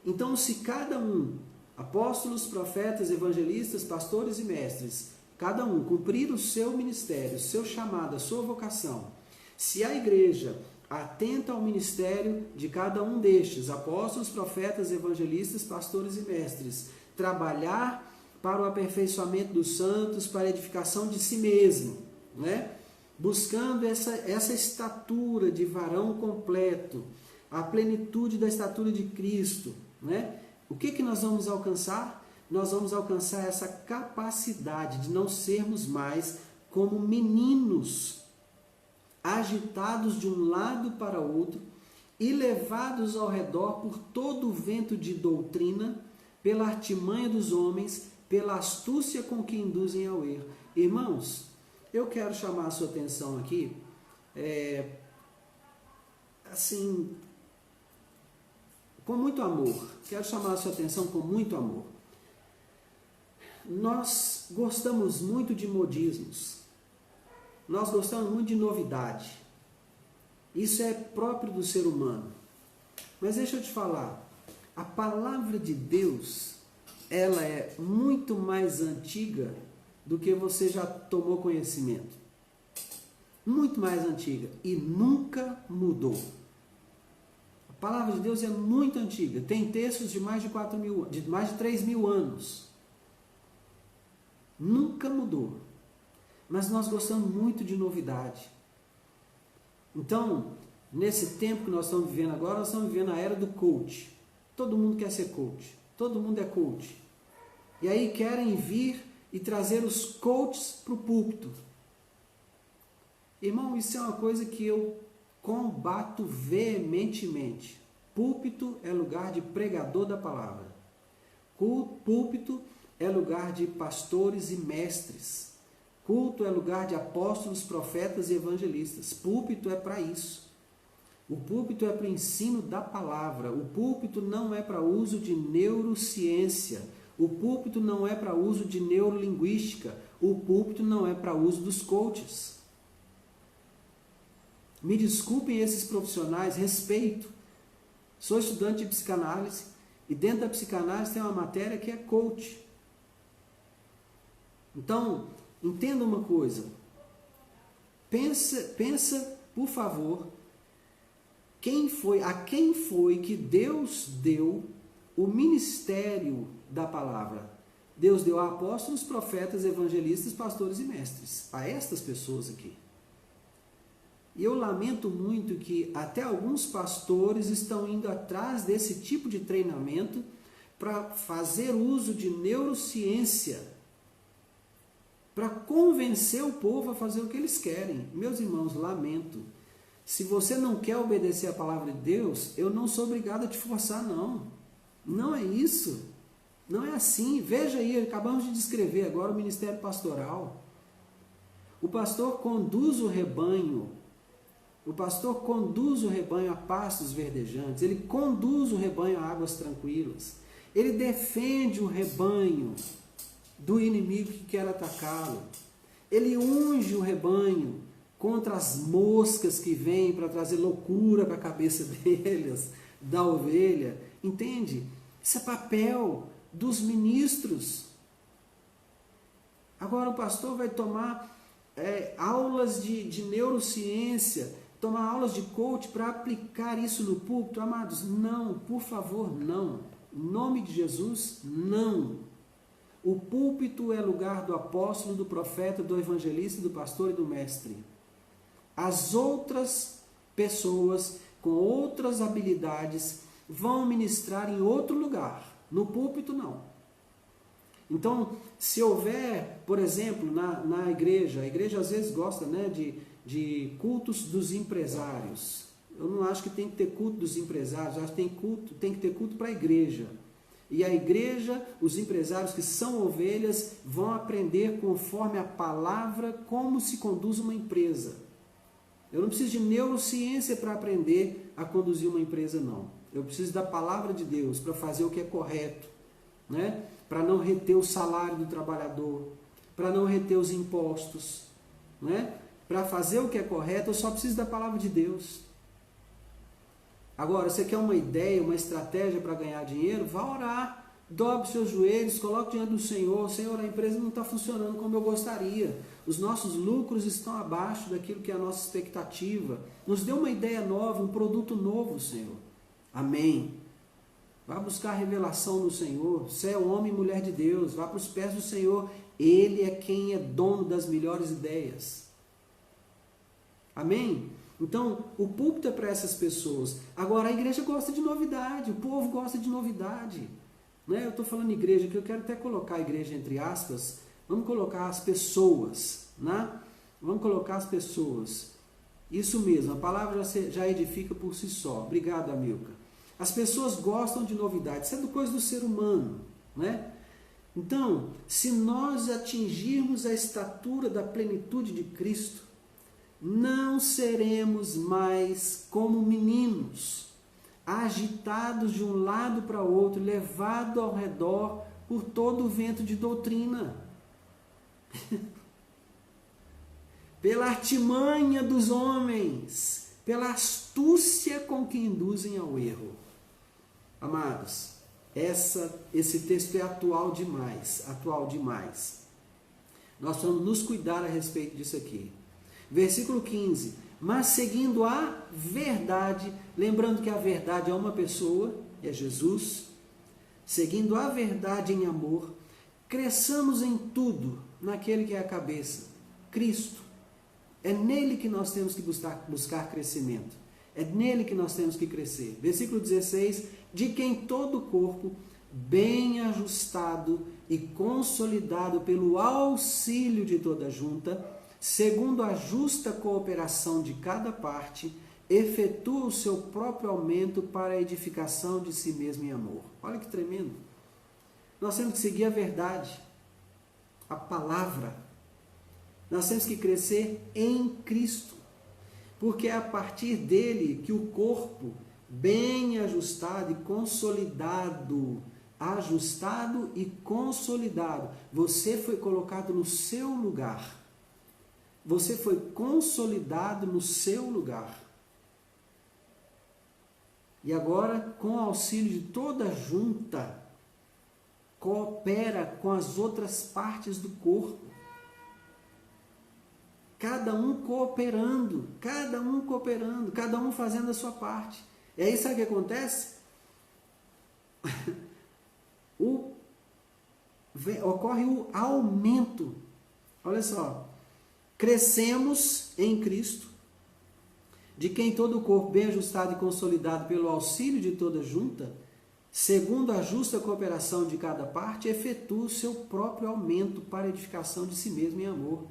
Então, se cada um, apóstolos, profetas, evangelistas, pastores e mestres, cada um cumprir o seu ministério, o seu chamado, a sua vocação, se a igreja atenta ao ministério de cada um destes, apóstolos, profetas, evangelistas, pastores e mestres, trabalhar para o aperfeiçoamento dos santos, para a edificação de si mesmo, né? Buscando essa estatura de varão completo, a plenitude da estatura de Cristo, né? O que nós vamos alcançar? Nós vamos alcançar essa capacidade de não sermos mais como meninos, agitados de um lado para outro e levados ao redor por todo o vento de doutrina, pela artimanha dos homens, pela astúcia com que induzem ao erro. Irmãos, eu quero chamar a sua atenção aqui, assim, com muito amor. Quero chamar a sua atenção com muito amor. Nós gostamos muito de modismos. Nós gostamos muito de novidade. Isso é próprio do ser humano. Mas deixa eu te falar, a palavra de Deus, ela é muito mais antiga do que você já tomou conhecimento. Muito mais antiga e nunca mudou. A palavra de Deus é muito antiga, tem textos de mais de 3 mil anos. Nunca mudou. Mas nós gostamos muito de novidade. Então, nesse tempo que nós estamos vivendo agora, nós estamos vivendo a era do coach. Todo mundo quer ser coach. Todo mundo é coach. E aí querem vir e trazer os coaches para o púlpito. Irmão, isso é uma coisa que eu combato veementemente. Púlpito é lugar de pregador da palavra. Púlpito é lugar de pastores e mestres. Culto é lugar de apóstolos, profetas e evangelistas. Púlpito é para isso. O púlpito é para o ensino da palavra. O púlpito não é para uso de neurociência. O púlpito não é para uso de neurolinguística. O púlpito não é para uso dos coaches. Me desculpem esses profissionais, respeito. Sou estudante de psicanálise e dentro da psicanálise tem uma matéria que é coach. Então, entenda uma coisa. Pensa, por favor, a quem foi que Deus deu o ministério da palavra? Deus deu a apóstolos, profetas, evangelistas, pastores e mestres. A estas pessoas aqui. E eu lamento muito que até alguns pastores estão indo atrás desse tipo de treinamento para fazer uso de neurociência, para convencer o povo a fazer o que eles querem. Meus irmãos, lamento. Se você não quer obedecer a palavra de Deus, eu não sou obrigado a te forçar, não. Não é isso. Não é assim. Veja aí, acabamos de descrever agora o ministério pastoral. O pastor conduz o rebanho. O pastor conduz o rebanho a pastos verdejantes. Ele conduz o rebanho a águas tranquilas. Ele defende o rebanho do inimigo que quer atacá-lo. Ele unge o rebanho contra as moscas que vêm para trazer loucura para a cabeça deles, da ovelha. Entende? Isso é papel dos ministros. Agora o pastor vai tomar aulas de neurociência, tomar aulas de coach para aplicar isso no púlpito. Amados, não, por favor, não. Em nome de Jesus, não. O púlpito é lugar do apóstolo, do profeta, do evangelista, do pastor e do mestre. As outras pessoas com outras habilidades vão ministrar em outro lugar. No púlpito, não. Então, se houver, por exemplo, na igreja, a igreja às vezes gosta, né, de cultos dos empresários. Eu não acho que tem que ter culto dos empresários, eu acho que tem que ter culto para a igreja. E a igreja, os empresários que são ovelhas, vão aprender conforme a palavra como se conduz uma empresa. Eu não preciso de neurociência para aprender a conduzir uma empresa, não. Eu preciso da palavra de Deus para fazer o que é correto, né? Para não reter o salário do trabalhador, para não reter os impostos, né? Para fazer o que é correto, eu só preciso da palavra de Deus. Agora, você quer uma ideia, uma estratégia para ganhar dinheiro? Vá orar, dobre seus joelhos, coloque diante do Senhor. Senhor, a empresa não está funcionando como eu gostaria. Os nossos lucros estão abaixo daquilo que é a nossa expectativa. Nos dê uma ideia nova, um produto novo, Senhor. Amém. Vá buscar revelação no Senhor. Você é homem e mulher de Deus. Vá para os pés do Senhor. Ele é quem é dono das melhores ideias. Amém? Então, o púlpito é para essas pessoas. Agora, a igreja gosta de novidade. O povo gosta de novidade. Né? Eu estou falando igreja, que eu quero até colocar a igreja entre aspas, vamos colocar as pessoas, né? Vamos colocar as pessoas. Isso mesmo, a palavra já edifica por si só. Obrigado, Amilca. As pessoas gostam de novidades, isso é coisa do ser humano, né? Então, se nós atingirmos a estatura da plenitude de Cristo, não seremos mais como meninos, agitados de um lado para outro, levados ao redor por todo o vento de doutrina, pela artimanha dos homens, pela astúcia com que induzem ao erro. Amados, esse texto é atual demais, atual demais. Nós vamos nos cuidar a respeito disso aqui. Versículo 15, mas seguindo a verdade, lembrando que a verdade é uma pessoa, é Jesus, seguindo a verdade em amor, cresçamos em tudo naquele que é a cabeça, Cristo. É nele que nós temos que buscar crescimento. É nele que nós temos que crescer. Versículo 16, de quem todo o corpo, bem ajustado e consolidado pelo auxílio de toda junta, segundo a justa cooperação de cada parte, efetua o seu próprio aumento para a edificação de si mesmo em amor. Olha que tremendo. Nós temos que seguir a verdade, a palavra. Nós temos que crescer em Cristo, porque é a partir dele que o corpo, bem ajustado e consolidado, você foi colocado no seu lugar. Você foi consolidado no seu lugar. E agora, com o auxílio de toda a junta, coopera com as outras partes do corpo. Cada um cooperando, cada um fazendo a sua parte. E aí sabe o que acontece? Ocorre o aumento. Olha só. Crescemos em Cristo, de quem todo o corpo bem ajustado e consolidado pelo auxílio de toda junta, segundo a justa cooperação de cada parte, efetua o seu próprio aumento para a edificação de si mesmo em amor.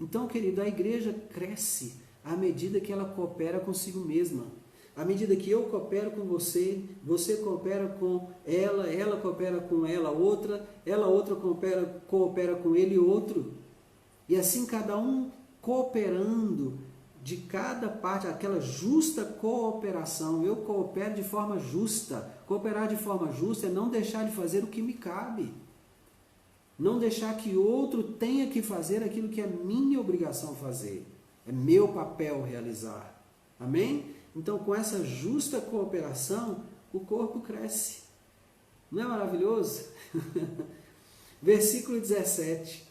Então, querido, a igreja cresce à medida que ela coopera consigo mesma. À medida que eu coopero com você, você coopera com ela coopera com ela outra coopera com ele outro. E assim cada um cooperando de cada parte, aquela justa cooperação. Eu coopero de forma justa. Cooperar de forma justa é não deixar de fazer o que me cabe. Não deixar que outro tenha que fazer aquilo que é minha obrigação fazer. É meu papel realizar. Amém? Então, com essa justa cooperação, o corpo cresce. Não é maravilhoso? Versículo 17.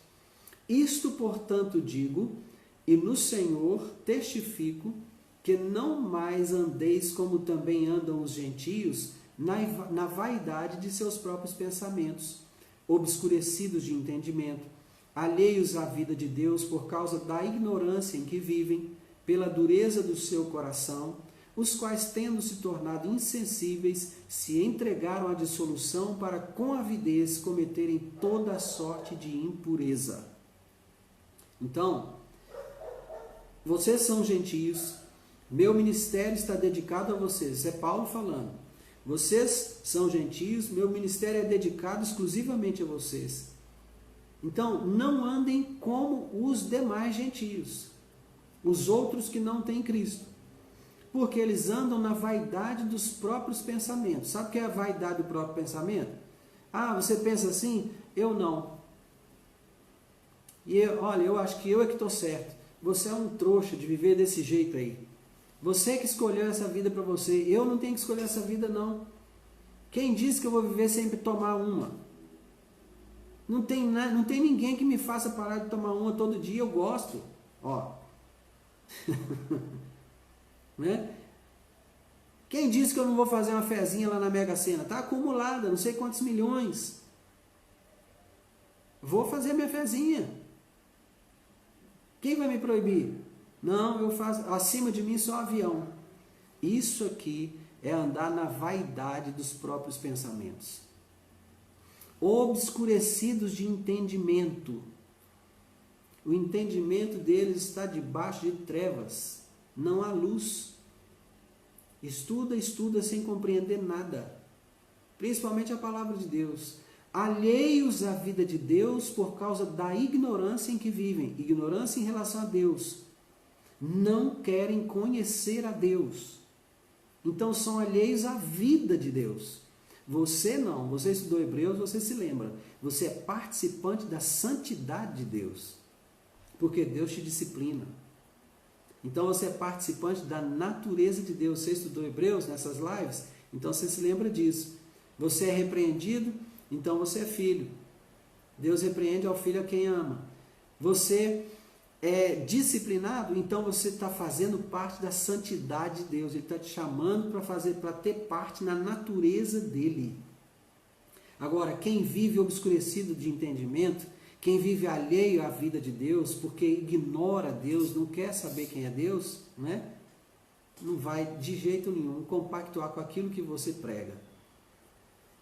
Isto, portanto, digo, e no Senhor testifico, que não mais andeis como também andam os gentios, na vaidade de seus próprios pensamentos, obscurecidos de entendimento, alheios à vida de Deus por causa da ignorância em que vivem, pela dureza do seu coração, os quais, tendo se tornado insensíveis, se entregaram à dissolução para com avidez cometerem toda a sorte de impureza. Então, vocês são gentios, meu ministério está dedicado a vocês, isso é Paulo falando. Vocês são gentios, meu ministério é dedicado exclusivamente a vocês. Então, não andem como os demais gentios, os outros que não têm Cristo, porque eles andam na vaidade dos próprios pensamentos. Sabe o que é a vaidade do próprio pensamento? Ah, você pensa assim? Eu não. E olha, eu acho que eu é que estou certo. Você é um trouxa de viver desse jeito aí. Você que escolheu essa vida para você. Eu não tenho que escolher essa vida, não. Quem disse que eu vou viver sempre tomar uma? Não tem ninguém que me faça parar de tomar uma todo dia. Eu gosto. Ó. Né? Quem disse que eu não vou fazer uma fezinha lá na Mega Sena? Está acumulada, não sei quantos milhões. Vou fazer minha fezinha. Quem vai me proibir? Não, eu faço, acima de mim só avião. Isso aqui é andar na vaidade dos próprios pensamentos. obscurecidos de entendimento. O entendimento deles está debaixo de trevas, não há luz. Estuda sem compreender nada, principalmente a palavra de Deus. Alheios à vida de Deus por causa da ignorância em que vivem, ignorância em relação a Deus. Não querem conhecer a Deus. Então são alheios à vida de Deus. Você não, você estudou Hebreus, você se lembra. Você é participante da santidade de Deus, porque Deus te disciplina. Então você é participante da natureza de Deus. Você estudou Hebreus nessas lives? Então você se lembra disso. Você é repreendido, então você é filho. Deus repreende ao filho a quem ama. Você é disciplinado, então você está fazendo parte da santidade de Deus. Ele está te chamando para ter parte na natureza dele. Agora, quem vive obscurecido de entendimento, quem vive alheio à vida de Deus, porque ignora Deus, não quer saber quem é Deus, né? Não vai de jeito nenhum compactuar com aquilo que você prega.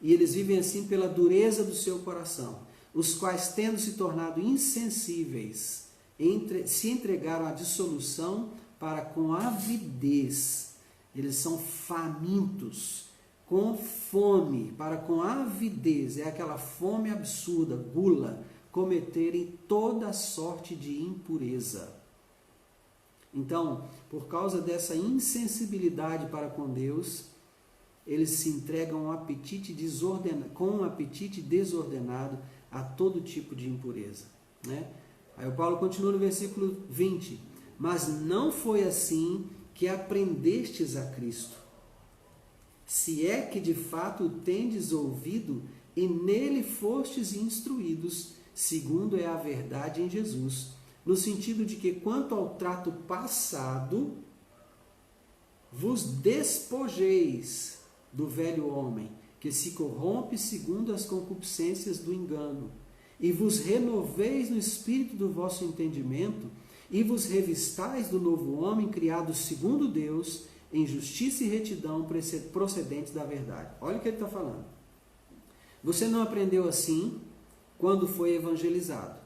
E eles vivem assim pela dureza do seu coração, os quais, tendo se tornado insensíveis, se entregaram à dissolução para com avidez. Eles são famintos, com fome, para com avidez, é aquela fome absurda, gula, cometerem toda sorte de impureza. Então, por causa dessa insensibilidade para com Deus, eles se entregam com um apetite desordenado a todo tipo de impureza, né? Aí o Paulo continua no versículo 20. Mas não foi assim que aprendestes a Cristo, se é que de fato o tendes ouvido e nele fostes instruídos, segundo é a verdade em Jesus, no sentido de que, quanto ao trato passado, vos despojeis do velho homem, que se corrompe segundo as concupiscências do engano, e vos renoveis no espírito do vosso entendimento, e vos revistais do novo homem, criado segundo Deus, em justiça e retidão procedentes da verdade. Olha o que ele está falando. Você não aprendeu assim quando foi evangelizado.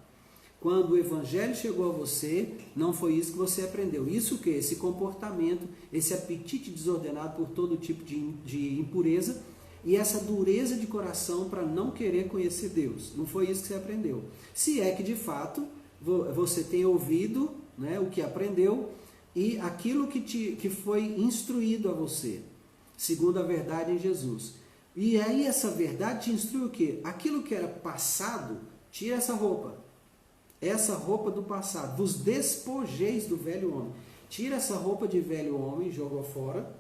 Quando o evangelho chegou a você, não foi isso que você aprendeu. Isso o quê? Esse comportamento, esse apetite desordenado por todo tipo de impureza e essa dureza de coração para não querer conhecer Deus. Não foi isso que você aprendeu. Se é que de fato você tem ouvido, né, o que aprendeu e aquilo que foi instruído a você, segundo a verdade em Jesus. E aí essa verdade te instrui o quê? Aquilo que era passado, tira essa roupa do passado, vos despojeis do velho homem. Tira essa roupa de velho homem, joga fora.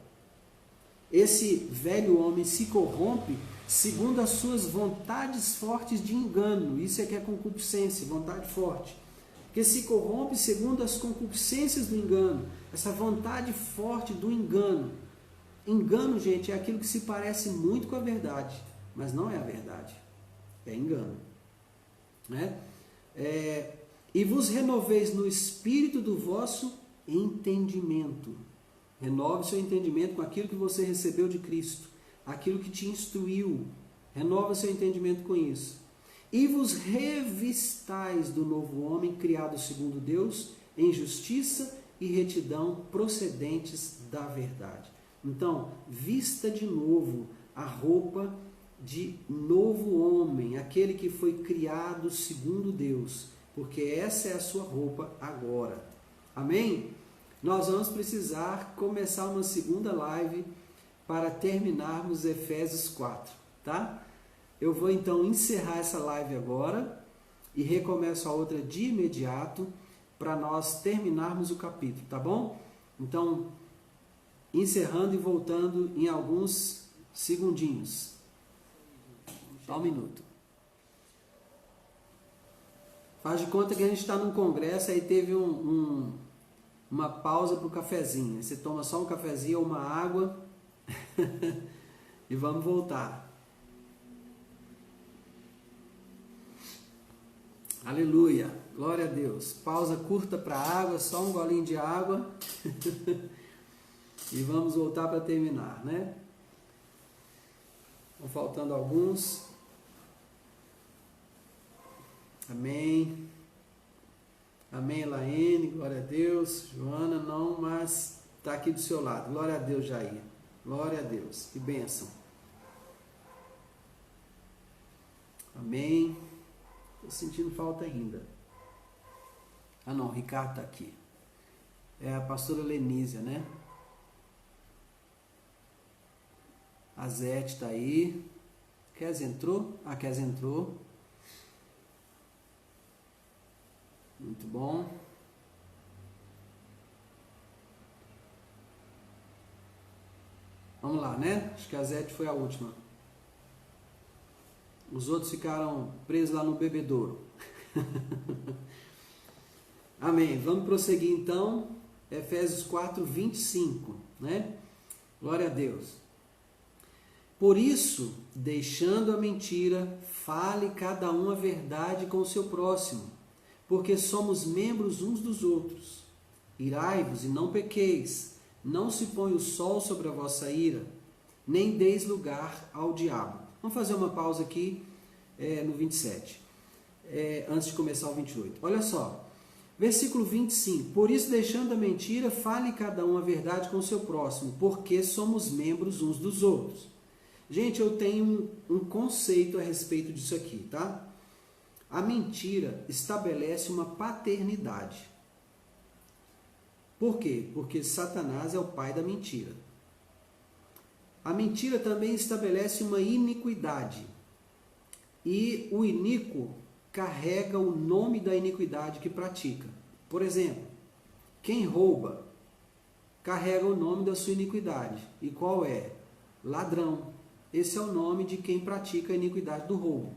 Esse velho homem se corrompe segundo as suas vontades fortes de engano. Isso é que é concupiscência, vontade forte. Que se corrompe segundo as concupiscências do engano. Essa vontade forte do engano. Engano, gente, é aquilo que se parece muito com a verdade, mas não é a verdade. É engano, né? E vos renoveis no espírito do vosso entendimento. Renove seu entendimento com aquilo que você recebeu de Cristo, aquilo que te instruiu. Renova seu entendimento com isso. E vos revistais do novo homem, criado segundo Deus, em justiça e retidão procedentes da verdade. Então, vista de novo a roupa de novo homem, aquele que foi criado segundo Deus, porque essa é a sua roupa agora. Amém? Nós vamos precisar começar uma segunda live para terminarmos Efésios 4, tá? Eu vou então encerrar essa live agora e recomeço a outra de imediato para nós terminarmos o capítulo, tá bom? Então, encerrando e voltando em alguns segundinhos. Só um minuto. Faz de conta que a gente está num congresso, aí teve uma pausa para o cafezinho. Você toma só um cafezinho ou uma água e vamos voltar. Aleluia, glória a Deus. Pausa curta para água, só um golinho de água. E vamos voltar para terminar, né? Estão faltando alguns. Amém. Amém, Elaine, glória a Deus. Joana, não, mas está aqui do seu lado. Glória a Deus, Jair. Glória a Deus. Que bênção. Amém. Estou sentindo falta ainda. Ah, não, o Ricardo está aqui. É a pastora Lenísia, né? A Zete está aí. Kes entrou? A Kes entrou. Muito bom. Vamos lá, né? Acho que a Zete foi a última. Os outros ficaram presos lá no bebedouro. Amém. Vamos prosseguir então. Efésios 4, 25, né? Glória a Deus. Por isso, deixando a mentira, fale cada um a verdade com o seu próximo, porque somos membros uns dos outros. Irai-vos e não pequeis, não se põe o sol sobre a vossa ira, nem deis lugar ao diabo. Vamos fazer uma pausa aqui no 27, antes de começar o 28. Olha só, versículo 25. Por isso, deixando a mentira, fale cada um a verdade com o seu próximo, porque somos membros uns dos outros. Gente, eu tenho um conceito a respeito disso aqui, tá? A mentira estabelece uma paternidade. Por quê? Porque Satanás é o pai da mentira. A mentira também estabelece uma iniquidade. E o iníquo carrega o nome da iniquidade que pratica. Por exemplo, quem rouba carrega o nome da sua iniquidade. E qual é? Ladrão. Esse é o nome de quem pratica a iniquidade do roubo,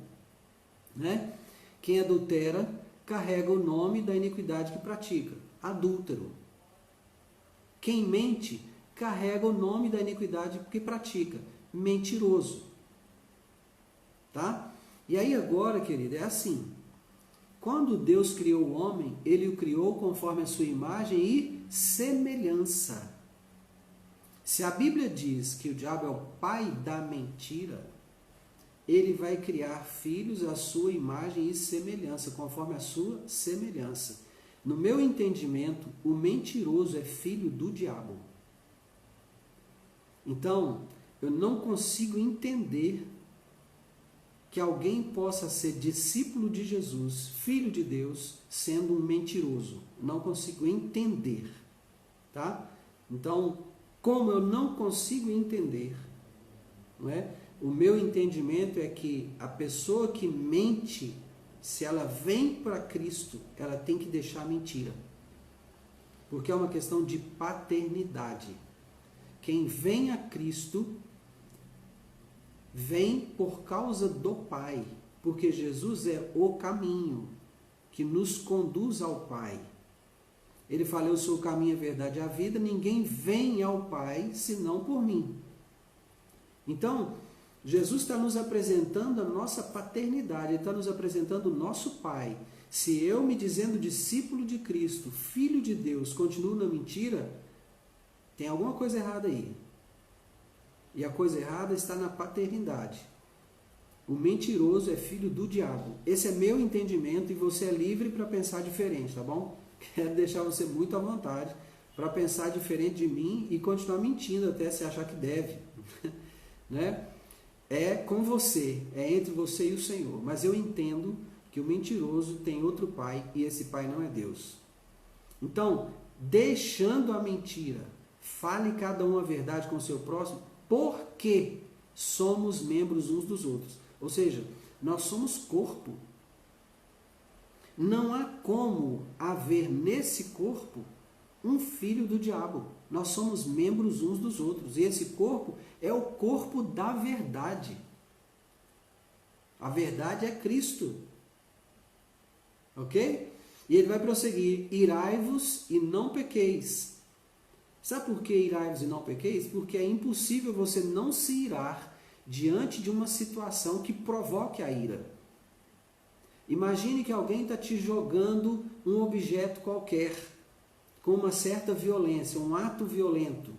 né? Quem adultera carrega o nome da iniquidade que pratica, adúltero. Quem mente carrega o nome da iniquidade que pratica, mentiroso. Tá? E aí agora, querido, é assim. Quando Deus criou o homem, Ele o criou conforme a sua imagem e semelhança. Se a Bíblia diz que o diabo é o pai da mentira, ele vai criar filhos à sua imagem e semelhança, conforme a sua semelhança. No meu entendimento, o mentiroso é filho do diabo. Então, eu não consigo entender que alguém possa ser discípulo de Jesus, filho de Deus, sendo um mentiroso. Não consigo entender, tá? Então, como eu não consigo entender, não é? O meu entendimento é que a pessoa que mente, se ela vem para Cristo, ela tem que deixar a mentira. Porque é uma questão de paternidade. Quem vem a Cristo, vem por causa do Pai. Porque Jesus é o caminho que nos conduz ao Pai. Ele fala, eu sou o caminho, a verdade e a vida, ninguém vem ao Pai senão por mim. Então, Jesus está nos apresentando a nossa paternidade, Ele está nos apresentando o nosso Pai. Se eu, me dizendo discípulo de Cristo, filho de Deus, continuo na mentira, tem alguma coisa errada aí. E a coisa errada está na paternidade. O mentiroso é filho do diabo. Esse é meu entendimento e você é livre para pensar diferente, tá bom? Quero deixar você muito à vontade para pensar diferente de mim e continuar mentindo até se achar que deve. Né? É com você, é entre você e o Senhor. Mas eu entendo que o mentiroso tem outro pai e esse pai não é Deus. Então, deixando a mentira, fale cada um a verdade com o seu próximo, porque somos membros uns dos outros. Ou seja, nós somos corpo. Não há como haver nesse corpo um filho do diabo. Nós somos membros uns dos outros. E esse corpo é o corpo da verdade. A verdade é Cristo. Ok? E ele vai prosseguir. Irai-vos e não pequeis. Sabe por que irai-vos e não pequeis? Porque é impossível você não se irar diante de uma situação que provoque a ira. Imagine que alguém está te jogando um objeto qualquer, com uma certa violência, um ato violento.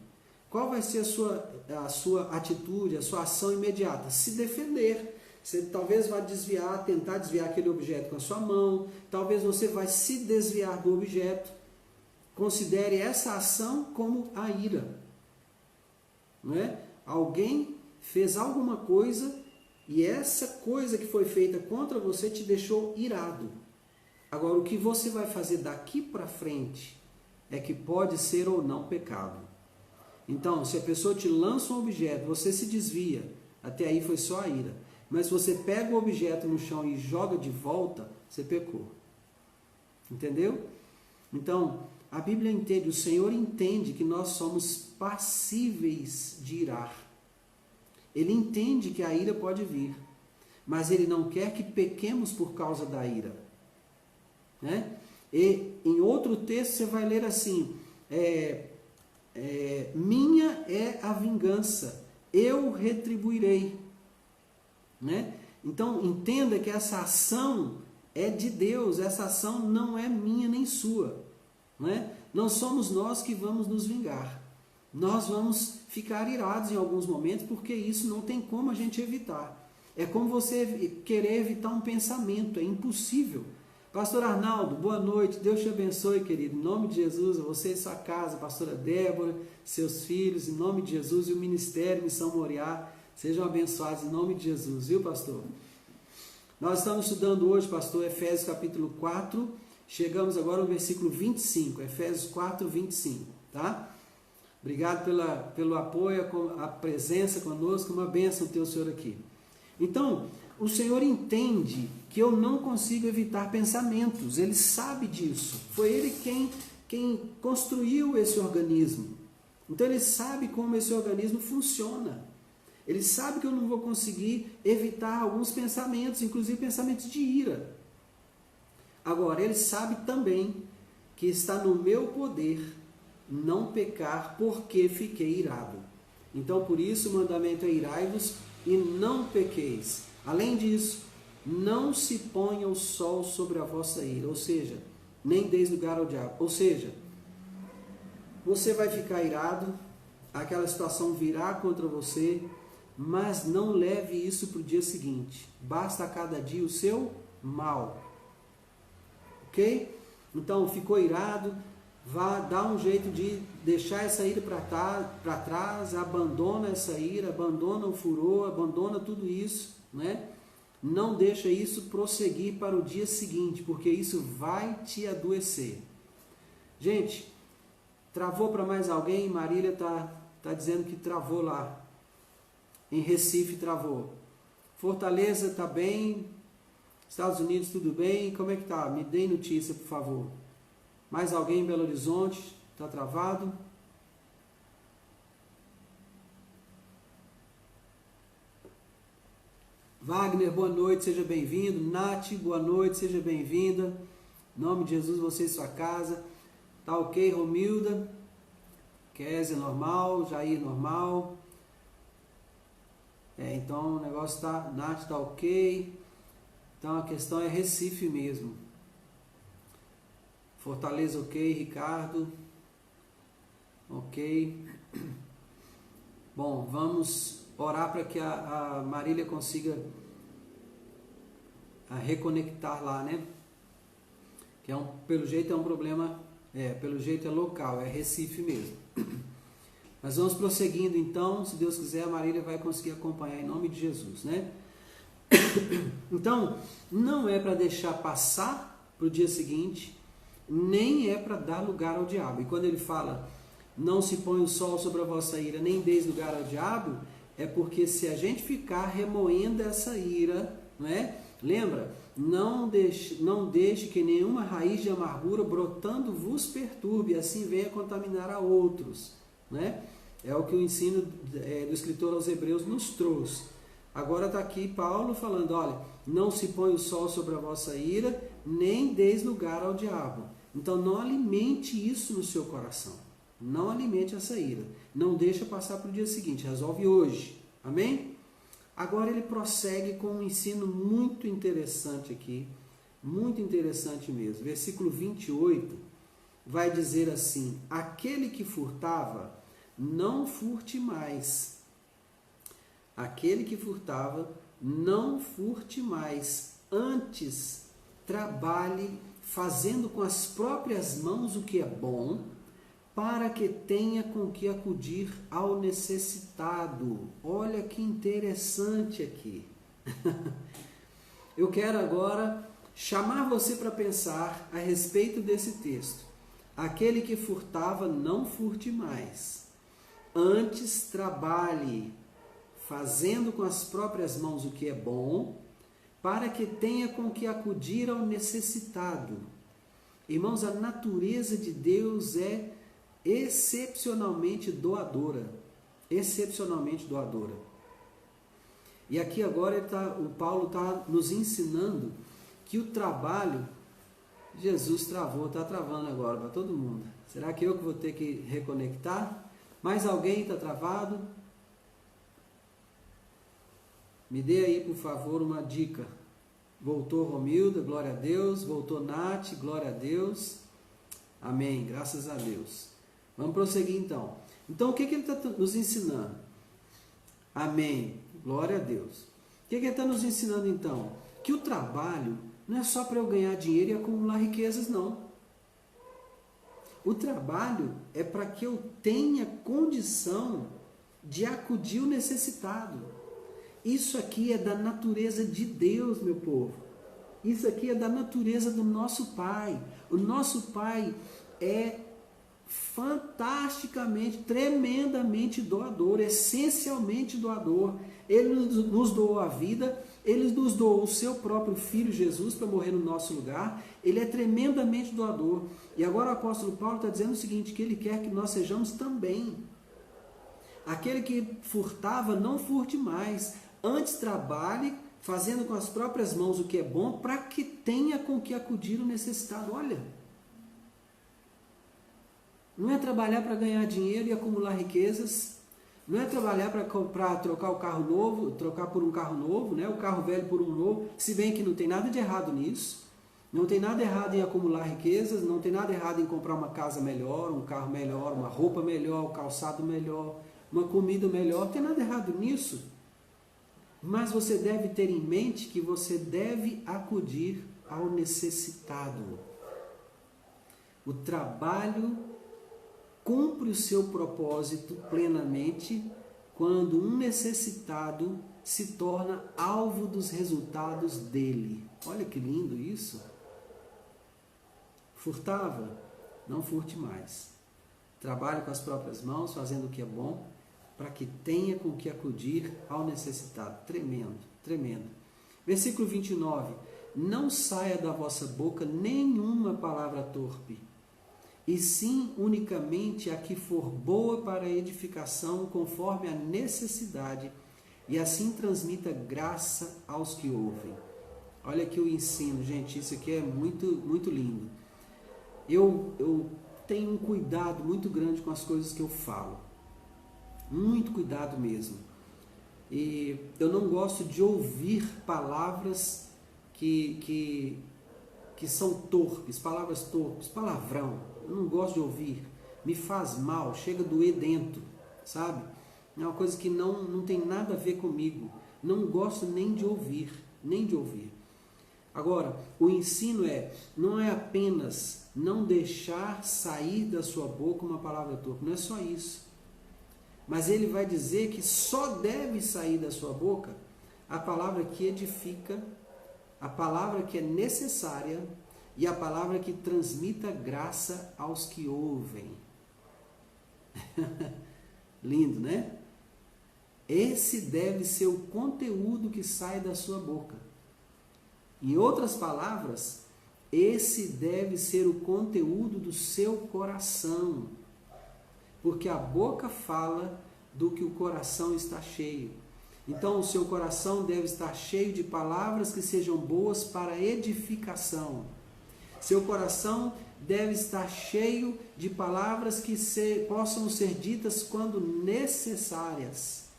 Qual vai ser a sua atitude, a sua ação imediata? Se defender. Você talvez vá desviar, tentar desviar aquele objeto com a sua mão, talvez você vai se desviar do objeto. Considere essa ação como a ira. Não é? Alguém fez alguma coisa e essa coisa que foi feita contra você te deixou irado. Agora, o que você vai fazer daqui para frente é que pode ser ou não pecado. Então, se a pessoa te lança um objeto, você se desvia, até aí foi só a ira. Mas se você pega o objeto no chão e joga de volta, você pecou. Entendeu? Então, a Bíblia entende, o Senhor entende que nós somos passíveis de irar. Ele entende que a ira pode vir, mas Ele não quer que pequemos por causa da ira. Né? E em outro texto você vai ler assim, minha é a vingança, eu retribuirei. Né? Então entenda que essa ação é de Deus, essa ação não é minha nem sua. Né? Não somos nós que vamos nos vingar. Nós vamos ficar irados em alguns momentos, porque isso não tem como a gente evitar. É como você querer evitar um pensamento, é impossível. Pastor Arnaldo, boa noite, Deus te abençoe, querido, em nome de Jesus, você e sua casa, pastora Débora, seus filhos, em nome de Jesus, e o Ministério Missão Moriá, sejam abençoados em nome de Jesus, viu, pastor? Nós estamos estudando hoje, pastor, Efésios capítulo 4, chegamos agora no versículo 25, Efésios 4, 25, tá? Obrigado pelo apoio, a presença conosco, uma bênção ter o Senhor aqui. Então, o Senhor entende que eu não consigo evitar pensamentos, Ele sabe disso. Foi Ele quem construiu esse organismo. Então Ele sabe como esse organismo funciona. Ele sabe que eu não vou conseguir evitar alguns pensamentos, inclusive pensamentos de ira. Agora, Ele sabe também que está no meu poder não pecar porque fiquei irado. Então, por isso o mandamento é irai-vos e não pequeis. Além disso, não se ponha o sol sobre a vossa ira, ou seja, nem deis lugar ao diabo. Ou seja, você vai ficar irado, aquela situação virá contra você, mas não leve isso para o dia seguinte. Basta a cada dia o seu mal. Ok? Então, ficou irado, vá dar um jeito de deixar essa ira para trás, abandona essa ira, abandona o furor, abandona tudo isso, né? Não deixa isso prosseguir para o dia seguinte, porque isso vai te adoecer. Gente, travou para mais alguém? Marília tá dizendo que travou lá. Em Recife travou. Fortaleza está bem? Estados Unidos tudo bem? Como é que tá? Me dê notícia, por favor. Mais alguém em Belo Horizonte? Está travado? Wagner, boa noite, seja bem-vindo. Nath, boa noite, seja bem-vinda. Em nome de Jesus, você e sua casa. Tá ok, Romilda? Kézia, normal. Jair, normal. Então o negócio tá... Nath, tá ok. Então a questão é Recife mesmo. Fortaleza, ok. Ricardo, ok. Bom, vamos orar para que a Marília consiga reconectar lá, né? Que pelo jeito é um problema, pelo jeito é local, é Recife mesmo. Mas vamos prosseguindo então, se Deus quiser, a Marília vai conseguir acompanhar em nome de Jesus, né? Então, não é para deixar passar para o dia seguinte, nem é para dar lugar ao diabo. E quando ele fala, não se põe o sol sobre a vossa ira, nem deis lugar ao diabo, é porque se a gente ficar remoendo essa ira, né? Lembra? Não deixe que nenhuma raiz de amargura brotando vos perturbe, assim venha contaminar a outros, né? É o que o ensino do escritor aos Hebreus nos trouxe. Agora está aqui Paulo falando, olha, não se põe o sol sobre a vossa ira, nem deis lugar ao diabo. Então não alimente isso no seu coração. Não alimente essa ira. Não deixa passar para o dia seguinte, resolve hoje. Amém? Agora ele prossegue com um ensino muito interessante aqui, muito interessante mesmo. Versículo 28 vai dizer assim, aquele que furtava, não furte mais. Aquele que furtava, não furte mais, antes trabalhe fazendo com as próprias mãos o que é bom, para que tenha com que acudir ao necessitado. Olha que interessante aqui. Eu quero agora chamar você para pensar a respeito desse texto. Aquele que furtava, não furte mais. Antes trabalhe, fazendo com as próprias mãos o que é bom, para que tenha com que acudir ao necessitado. Irmãos, a natureza de Deus é excepcionalmente doadora. Excepcionalmente doadora. E aqui agora o Paulo está nos ensinando que o trabalho, Jesus travou, está travando agora para todo mundo. Será que eu que vou ter que reconectar? Mais alguém está travado? Me dê aí, por favor, uma dica. Voltou Romilda, glória a Deus. Voltou Nath, glória a Deus. Amém, graças a Deus. Vamos prosseguir então. Então, o que ele está nos ensinando? Amém, glória a Deus. O que ele está nos ensinando então? Que o trabalho não é só para eu ganhar dinheiro e acumular riquezas, não. O trabalho é para que eu tenha condição de acudir o necessitado. Isso aqui é da natureza de Deus, meu povo. Isso aqui é da natureza do nosso Pai. O nosso Pai é fantasticamente, tremendamente doador, essencialmente doador. Ele nos doou a vida, ele nos doou o seu próprio Filho Jesus para morrer no nosso lugar. Ele é tremendamente doador. E agora o apóstolo Paulo está dizendo o seguinte, que ele quer que nós sejamos também. Aquele que furtava, não furte mais. Antes trabalhe, fazendo com as próprias mãos o que é bom, para que tenha com que acudir o necessitado. Olha, não é trabalhar para ganhar dinheiro e acumular riquezas, não é trabalhar para trocar o carro novo, trocar por um carro novo, né? O carro velho por um novo, se bem que não tem nada de errado nisso, não tem nada errado em acumular riquezas, não tem nada errado em comprar uma casa melhor, um carro melhor, uma roupa melhor, um calçado melhor, uma comida melhor, não tem nada errado nisso. Mas você deve ter em mente que você deve acudir ao necessitado. O trabalho cumpre o seu propósito plenamente quando um necessitado se torna alvo dos resultados dele. Olha que lindo isso. Furtava? Não furte mais. Trabalhe com as próprias mãos, fazendo o que é bom, para que tenha com que acudir ao necessitado. Tremendo, tremendo. Versículo 29. Não saia da vossa boca nenhuma palavra torpe, e sim unicamente a que for boa para a edificação, conforme a necessidade, e assim transmita graça aos que ouvem. Olha aqui o ensino, gente, isso aqui é muito, muito lindo. Eu tenho um cuidado muito grande com as coisas que eu falo. Muito cuidado mesmo. E eu não gosto de ouvir palavras que são torpes, palavras torpes, palavrão. Eu não gosto de ouvir. Me faz mal, chega a doer dentro, sabe? É uma coisa que não tem nada a ver comigo. Não gosto nem de ouvir, nem de ouvir. Agora, o ensino não é apenas não deixar sair da sua boca uma palavra torpe. Não é só isso. Mas ele vai dizer que só deve sair da sua boca a palavra que edifica, a palavra que é necessária e a palavra que transmita graça aos que ouvem. Lindo, né? Esse deve ser o conteúdo que sai da sua boca. Em outras palavras, esse deve ser o conteúdo do seu coração. Porque a boca fala do que o coração está cheio. Então, o seu coração deve estar cheio de palavras que sejam boas para edificação. Seu coração deve estar cheio de palavras que possam ser ditas quando necessárias.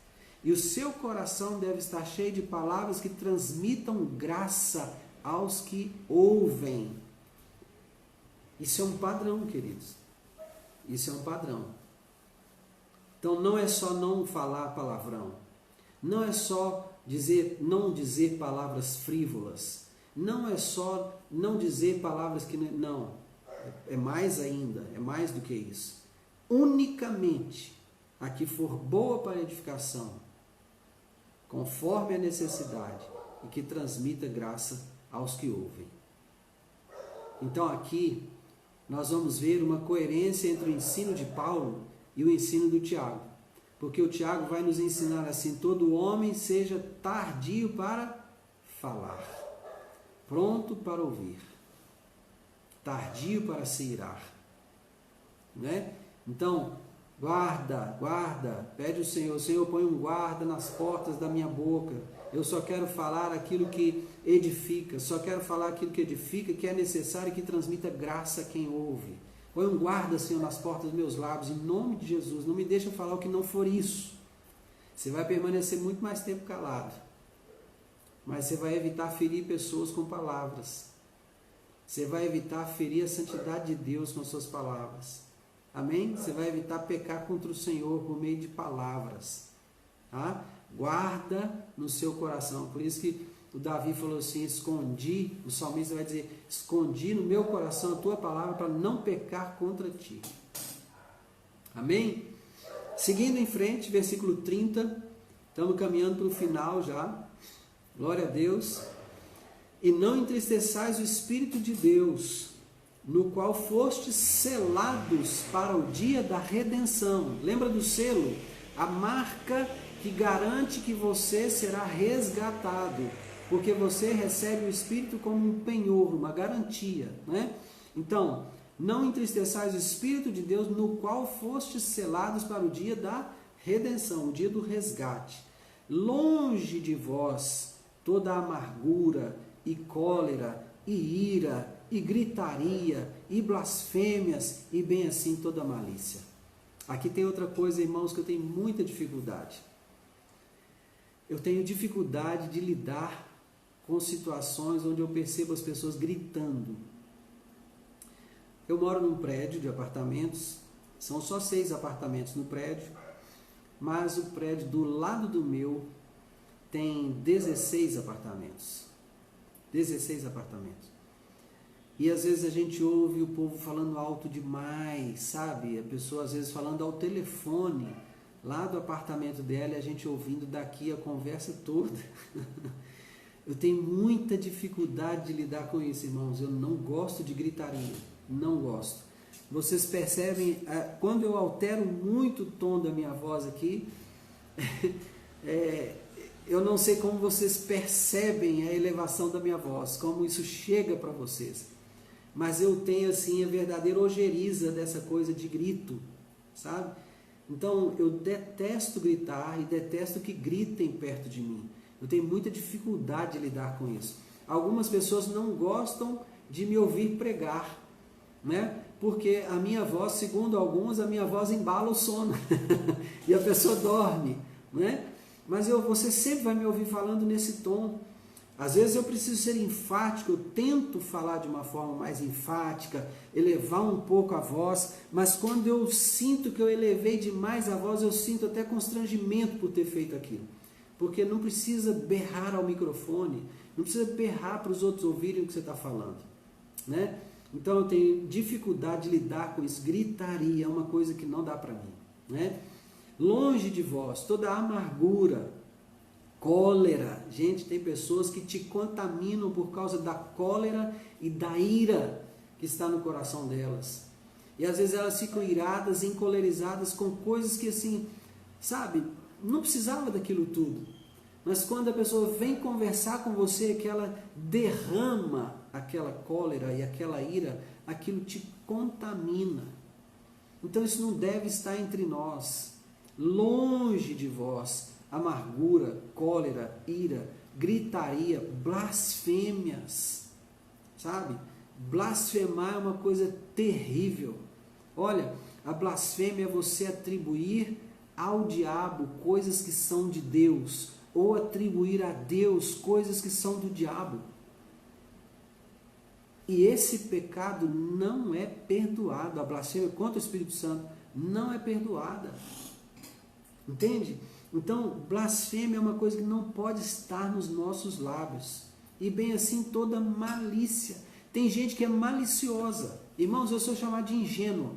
E o seu coração deve estar cheio de palavras que transmitam graça aos que ouvem. Isso é um padrão, queridos. Isso é um padrão. Então não é só não falar palavrão, não é só não dizer palavras frívolas. Não é só não dizer palavras que não. É mais ainda, é mais do que isso. Unicamente a que for boa para edificação, conforme a necessidade, e que transmita graça aos que ouvem. Então aqui nós vamos ver uma coerência entre o ensino de Paulo e o ensino do Tiago. Porque o Tiago vai nos ensinar assim: todo homem seja tardio para falar, pronto para ouvir, tardio para se irar. Né? Então, guarda, pede ao Senhor: Senhor, põe um guarda nas portas da minha boca. Eu só quero falar aquilo que edifica, só quero falar aquilo que edifica, que é necessário e que transmita graça a quem ouve. Põe um guarda, Senhor, nas portas dos meus lábios, em nome de Jesus. Não me deixa falar o que não for isso. Você vai permanecer muito mais tempo calado, mas você vai evitar ferir pessoas com palavras. Você vai evitar ferir a santidade de Deus com as suas palavras. Amém? Você vai evitar pecar contra o Senhor por meio de palavras. Tá? Guarda no seu coração. Por isso que o Davi falou assim: escondi, o salmista vai dizer: escondi no meu coração a tua palavra para não pecar contra ti. Amém? Seguindo em frente, versículo 30, estamos caminhando para o final já. Glória a Deus. E não entristeçais o Espírito de Deus, no qual fostes selados para o dia da redenção. Lembra do selo? A marca que garante que você será resgatado, porque você recebe o Espírito como um penhor, uma garantia, né? Então, não entristeçais o Espírito de Deus, no qual fostes selados para o dia da redenção, o dia do resgate. Longe de vós toda amargura e cólera e ira e gritaria e blasfêmias e bem assim toda malícia. Aqui tem outra coisa, irmãos, que eu tenho muita dificuldade. Eu tenho dificuldade de lidar com situações onde eu percebo as pessoas gritando. Eu moro num prédio de apartamentos, são só 6 apartamentos no prédio, mas o prédio do lado do meu tem 16 apartamentos. 16 apartamentos. E às vezes a gente ouve o povo falando alto demais, sabe? A pessoa às vezes falando ao telefone lá do apartamento dela e a gente ouvindo daqui a conversa toda. Eu tenho muita dificuldade de lidar com isso, irmãos. Eu não gosto de gritaria, não gosto. Vocês percebem, quando eu altero muito o tom da minha voz aqui, eu não sei como vocês percebem a elevação da minha voz, como isso chega para vocês. Mas eu tenho assim a verdadeira ojeriza dessa coisa de grito, sabe? Então eu detesto gritar e detesto que gritem perto de mim. Eu tenho muita dificuldade de lidar com isso. Algumas pessoas não gostam de me ouvir pregar, né? Porque a minha voz, segundo alguns, a minha voz embala o sono e a pessoa dorme, né? Mas você sempre vai me ouvir falando nesse tom. Às vezes eu preciso ser enfático, eu tento falar de uma forma mais enfática, elevar um pouco a voz, mas quando eu sinto que eu elevei demais a voz, eu sinto até constrangimento por ter feito aquilo. Porque não precisa berrar ao microfone, não precisa berrar para os outros ouvirem o que você está falando, né? Então eu tenho dificuldade de lidar com isso. Gritaria é uma coisa que não dá para mim, né? Longe de vós toda amargura, cólera. Gente, tem pessoas que te contaminam por causa da cólera e da ira que está no coração delas. E às vezes elas ficam iradas, encolerizadas com coisas que assim, sabe, não precisava daquilo tudo. Mas quando a pessoa vem conversar com você, que ela derrama aquela cólera e aquela ira, aquilo te contamina. Então isso não deve estar entre nós. Longe de vós amargura, cólera, ira, gritaria, blasfêmias, sabe? Blasfemar é uma coisa terrível. Olha, a blasfêmia é você atribuir ao diabo coisas que são de Deus, ou atribuir a Deus coisas que são do diabo. E esse pecado não é perdoado. A blasfêmia contra o Espírito Santo não é perdoada. Entende? Então, blasfêmia é uma coisa que não pode estar nos nossos lábios. E bem assim toda malícia. Tem gente que é maliciosa. Irmãos, eu sou chamado de ingênuo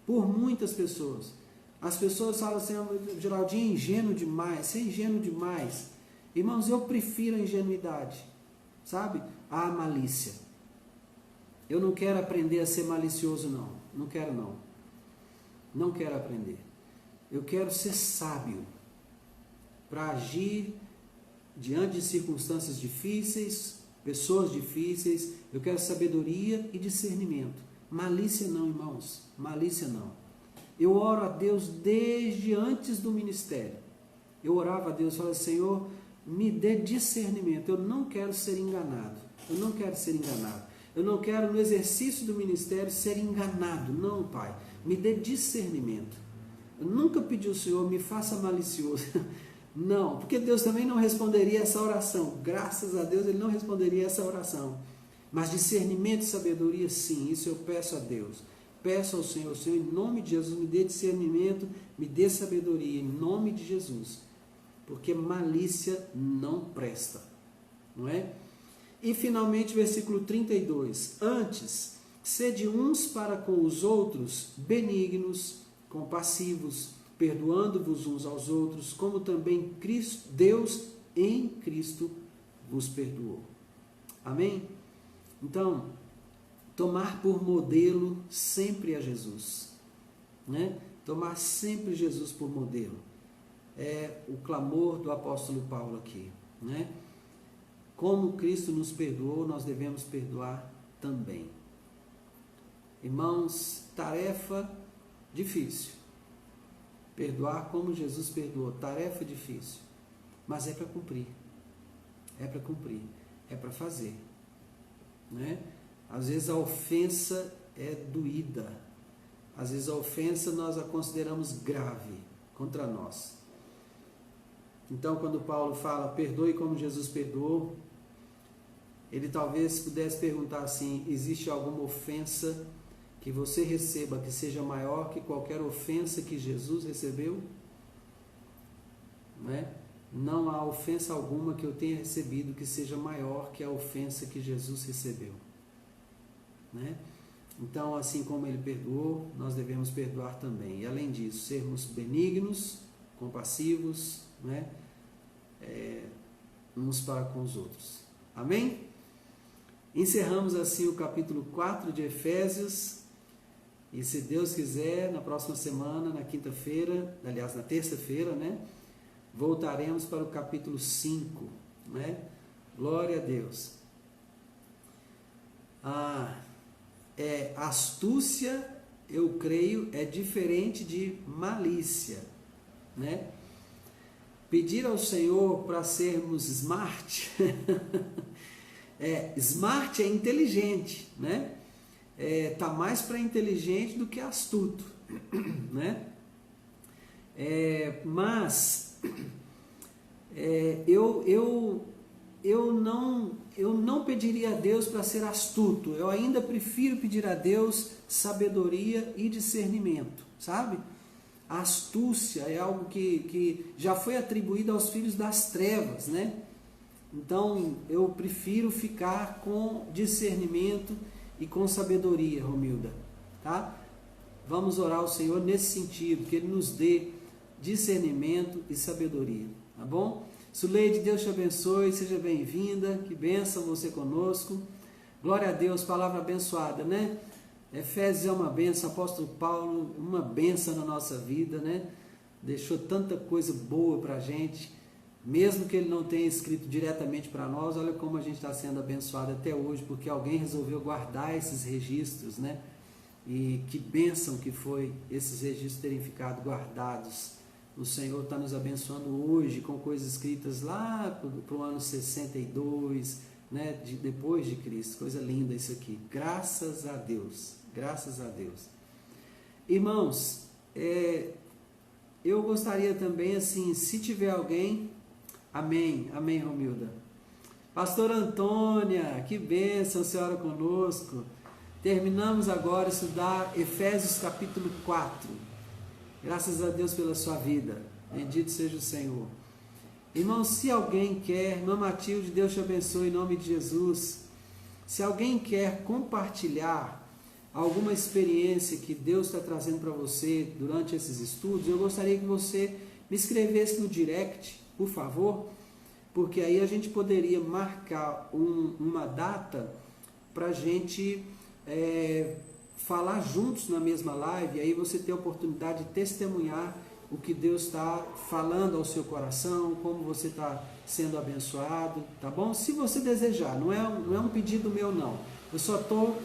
por muitas pessoas. As pessoas falam assim, Geraldinho é ingênuo demais, você é ingênuo demais. Irmãos, eu prefiro a ingenuidade, sabe? A malícia. Eu não quero aprender a ser malicioso, não. Não quero, não. Não quero aprender. Eu quero ser sábio para agir diante de circunstâncias difíceis, pessoas difíceis. Eu quero sabedoria e discernimento. Malícia não, irmãos. Malícia não. Eu oro a Deus desde antes do ministério. Eu orava a Deus, falava, Senhor, me dê discernimento. Eu não quero ser enganado. Eu não quero ser enganado. Eu não quero no exercício do ministério ser enganado. Não, Pai. Me dê discernimento. Eu nunca pedi ao Senhor, me faça malicioso. Não, porque Deus também não responderia essa oração. Graças a Deus Ele não responderia essa oração. Mas discernimento e sabedoria, sim, isso eu peço a Deus. Peço ao Senhor, Senhor, em nome de Jesus, me dê discernimento, me dê sabedoria, em nome de Jesus. Porque malícia não presta, não é? E finalmente, versículo 32. Antes, sede uns para com os outros benignos, compassivos, perdoando-vos uns aos outros, como também Deus em Cristo vos perdoou. Amém? Então, tomar por modelo sempre a Jesus, né? Tomar sempre Jesus por modelo. É o clamor do apóstolo Paulo aqui, né? Como Cristo nos perdoou, nós devemos perdoar também. Irmãos, tarefa difícil. Perdoar como Jesus perdoou, tarefa difícil. Mas é para cumprir. É para cumprir. É para fazer. Né? Às vezes a ofensa é doída. Às vezes a ofensa nós a consideramos grave contra nós. Então, quando Paulo fala, perdoe como Jesus perdoou, ele talvez pudesse perguntar assim, existe alguma ofensa que você receba que seja maior que qualquer ofensa que Jesus recebeu? Não é? Não há ofensa alguma que eu tenha recebido que seja maior que a ofensa que Jesus recebeu. Né? Então, assim como Ele perdoou, nós devemos perdoar também. E além disso, sermos benignos, compassivos, né? Uns para com os outros. Amém? Encerramos assim o capítulo 4 de Efésios. E se Deus quiser, na próxima semana, na quinta-feira, aliás, na terça-feira, né? Voltaremos para o capítulo 5, né? Glória a Deus. Astúcia, eu creio, é diferente de malícia, né? Pedir ao Senhor para sermos smart, smart é inteligente, né? Tá mais para inteligente do que astuto, né? Mas eu não pediria a Deus para ser astuto. Eu ainda prefiro pedir a Deus sabedoria e discernimento, sabe? A astúcia é algo que já foi atribuído aos filhos das trevas, né? Então eu prefiro ficar com discernimento e com sabedoria, Romilda, tá? Vamos orar ao Senhor nesse sentido, que Ele nos dê discernimento e sabedoria, tá bom? Suleide, Deus te abençoe, seja bem-vinda, que bênção você conosco. Glória a Deus, palavra abençoada, né? Efésios é uma bênção, apóstolo Paulo, uma bênção na nossa vida, né? Deixou tanta coisa boa para a gente, mesmo que ele não tenha escrito diretamente para nós, olha como a gente está sendo abençoado até hoje, porque alguém resolveu guardar esses registros, né? E que bênção que foi esses registros terem ficado guardados. O Senhor está nos abençoando hoje com coisas escritas lá para o ano 62, né? Depois de Cristo. Coisa linda isso aqui. Graças a Deus. Graças a Deus. Irmãos, eu gostaria também, assim, se tiver alguém... Amém. Amém, Romilda. Pastora Antônia, que bênção, senhora conosco. Terminamos agora de estudar Efésios capítulo 4. Graças a Deus pela sua vida. Bendito seja o Senhor. Irmão, se alguém quer, irmã Matilde, Deus te abençoe em nome de Jesus. Se alguém quer compartilhar alguma experiência que Deus está trazendo para você durante esses estudos, eu gostaria que você me escrevesse no direct, por favor, porque aí a gente poderia marcar uma data para a gente falar juntos na mesma live, e aí você tem a oportunidade de testemunhar o que Deus está falando ao seu coração, como você está sendo abençoado, tá bom? Se você desejar, não é um pedido meu não, eu só estou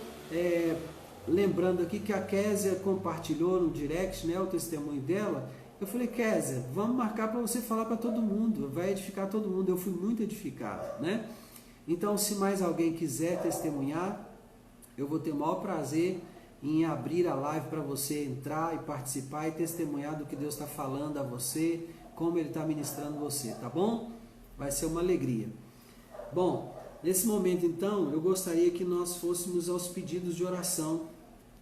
lembrando aqui que a Késia compartilhou no direct, né, o testemunho dela. Eu falei, Késia, vamos marcar para você falar para todo mundo, vai edificar todo mundo. Eu fui muito edificado, né? Então, se mais alguém quiser testemunhar, eu vou ter o maior prazer em abrir a live para você entrar e participar e testemunhar do que Deus está falando a você, como Ele está ministrando você, tá bom? Vai ser uma alegria. Bom, nesse momento então, eu gostaria que nós fôssemos aos pedidos de oração,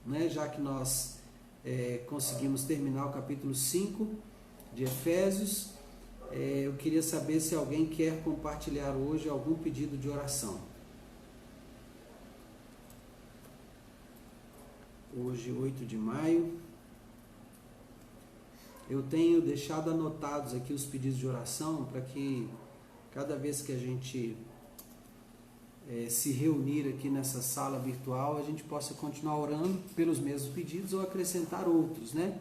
né? Já que nós conseguimos terminar o capítulo 5 de Efésios, eu queria saber se alguém quer compartilhar hoje algum pedido de oração. Hoje, 8 de maio, eu tenho deixado anotados aqui os pedidos de oração para que cada vez que a gente se reunir aqui nessa sala virtual, a gente possa continuar orando pelos mesmos pedidos ou acrescentar outros, né?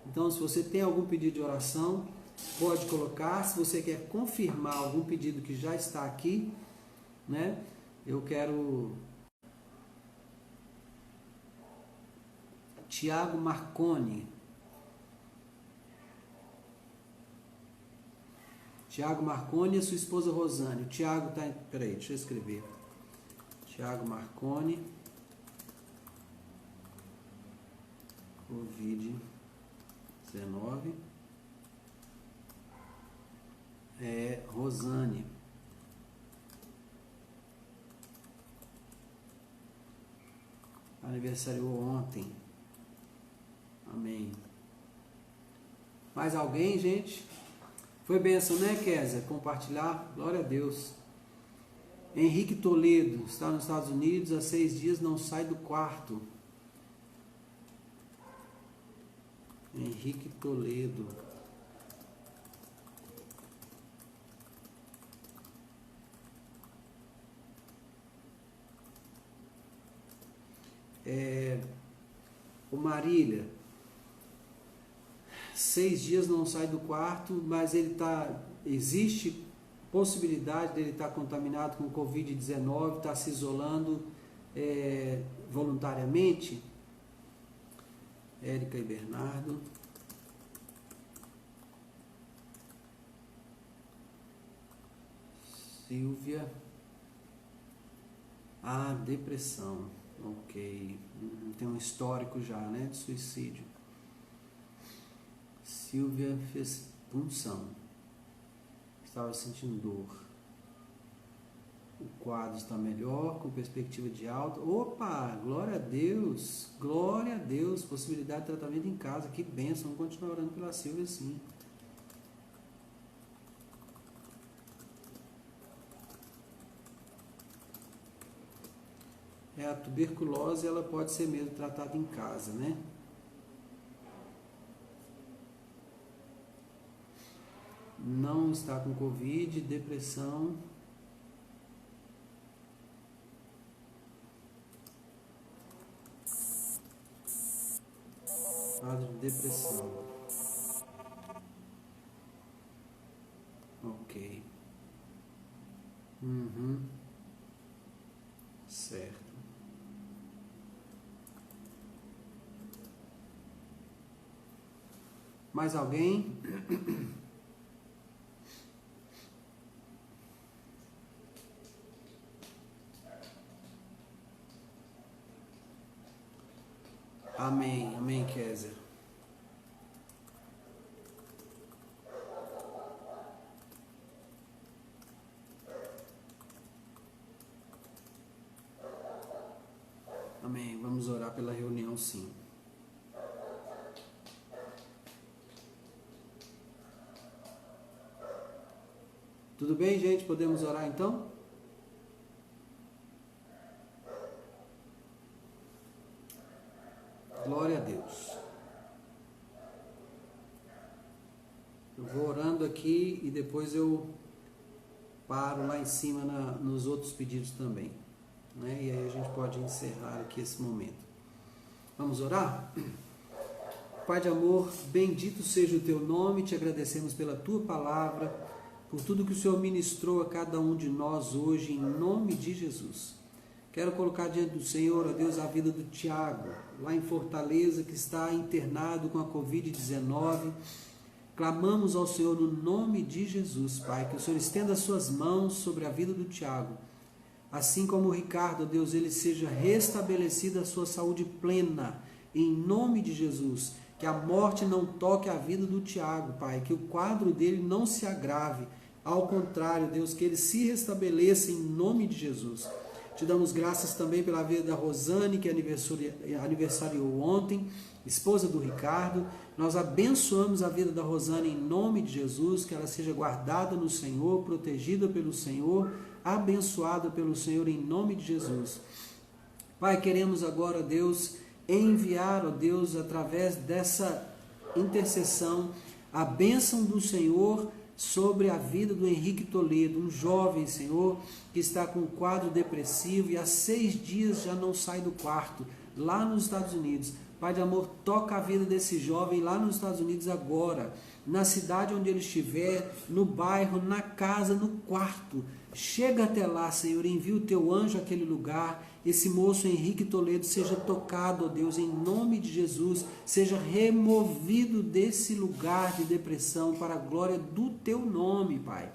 Então, se você tem algum pedido de oração, pode colocar. Se você quer confirmar algum pedido que já está aqui, né? Eu quero... Tiago Marconi. Tiago Marconi e a sua esposa Rosane. O Tiago está... Peraí, deixa eu escrever. Tiago Marconi, Covid-19, Rosane, aniversariou ontem, amém. Mais alguém, gente? Foi bênção, né, Késia? Compartilhar, glória a Deus. Henrique Toledo, está nos Estados Unidos, há 6 dias não sai do quarto. Henrique Toledo. O Marília, 6 dias não sai do quarto, mas ele existe possibilidade dele estar contaminado com Covid-19, está se isolando voluntariamente. Érica e Bernardo. Silvia. Depressão. Ok. Tem um histórico já, né, de suicídio. Silvia fez punção. Estava sentindo dor. O quadro está melhor, com perspectiva de alta. Opa, glória a Deus, possibilidade de tratamento em casa, que bênção. Vamos continuar orando pela Silvia, sim. A tuberculose, ela pode ser mesmo tratada em casa, né? Não está com Covid, depressão. Quadro de depressão. Ok. Certo. Mais alguém? Amém, amém, Kézia. Amém, vamos orar pela reunião, sim. Tudo bem, gente? Podemos orar então? Glória a Deus. Eu vou orando aqui e depois eu paro lá em cima nos outros pedidos também, né? E aí a gente pode encerrar aqui esse momento. Vamos orar? Pai de amor, bendito seja o teu nome, te agradecemos pela tua palavra, por tudo que o Senhor ministrou a cada um de nós hoje, em nome de Jesus. Quero colocar diante do Senhor, ó Deus, a vida do Tiago, lá em Fortaleza, que está internado com a Covid-19. Clamamos ao Senhor no nome de Jesus, Pai, que o Senhor estenda as suas mãos sobre a vida do Tiago. Assim como o Ricardo, ó Deus, ele seja restabelecida a sua saúde plena, em nome de Jesus. Que a morte não toque a vida do Tiago, Pai, que o quadro dele não se agrave. Ao contrário, Deus, que ele se restabeleça em nome de Jesus. Te damos graças também pela vida da Rosane, que aniversariou ontem, esposa do Ricardo. Nós abençoamos a vida da Rosane em nome de Jesus, que ela seja guardada no Senhor, protegida pelo Senhor, abençoada pelo Senhor em nome de Jesus. Pai, queremos agora, Deus, enviar, ó Deus, através dessa intercessão, a bênção do Senhor sobre a vida do Henrique Toledo, um jovem, Senhor, que está com um quadro depressivo e há 6 dias já não sai do quarto, lá nos Estados Unidos. Pai de amor, toca a vida desse jovem lá nos Estados Unidos agora, na cidade onde ele estiver, no bairro, na casa, no quarto. Chega até lá, Senhor, envia o teu anjo àquele lugar. Esse moço Henrique Toledo seja tocado, ó Deus, em nome de Jesus, seja removido desse lugar de depressão para a glória do teu nome, Pai.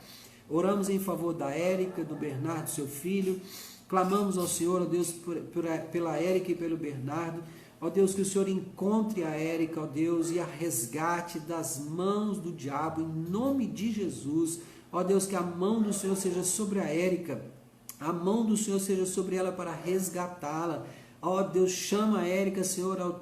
Oramos em favor da Érica, do Bernardo, seu filho. Clamamos ao Senhor, ó Deus, pela Érica e pelo Bernardo. Ó Deus, que o Senhor encontre a Érica, ó Deus, e a resgate das mãos do diabo, em nome de Jesus. Ó Deus, que a mão do Senhor seja sobre a Érica, a mão do Senhor seja sobre ela para resgatá-la. Ó Deus, chama a Érica, Senhor, ao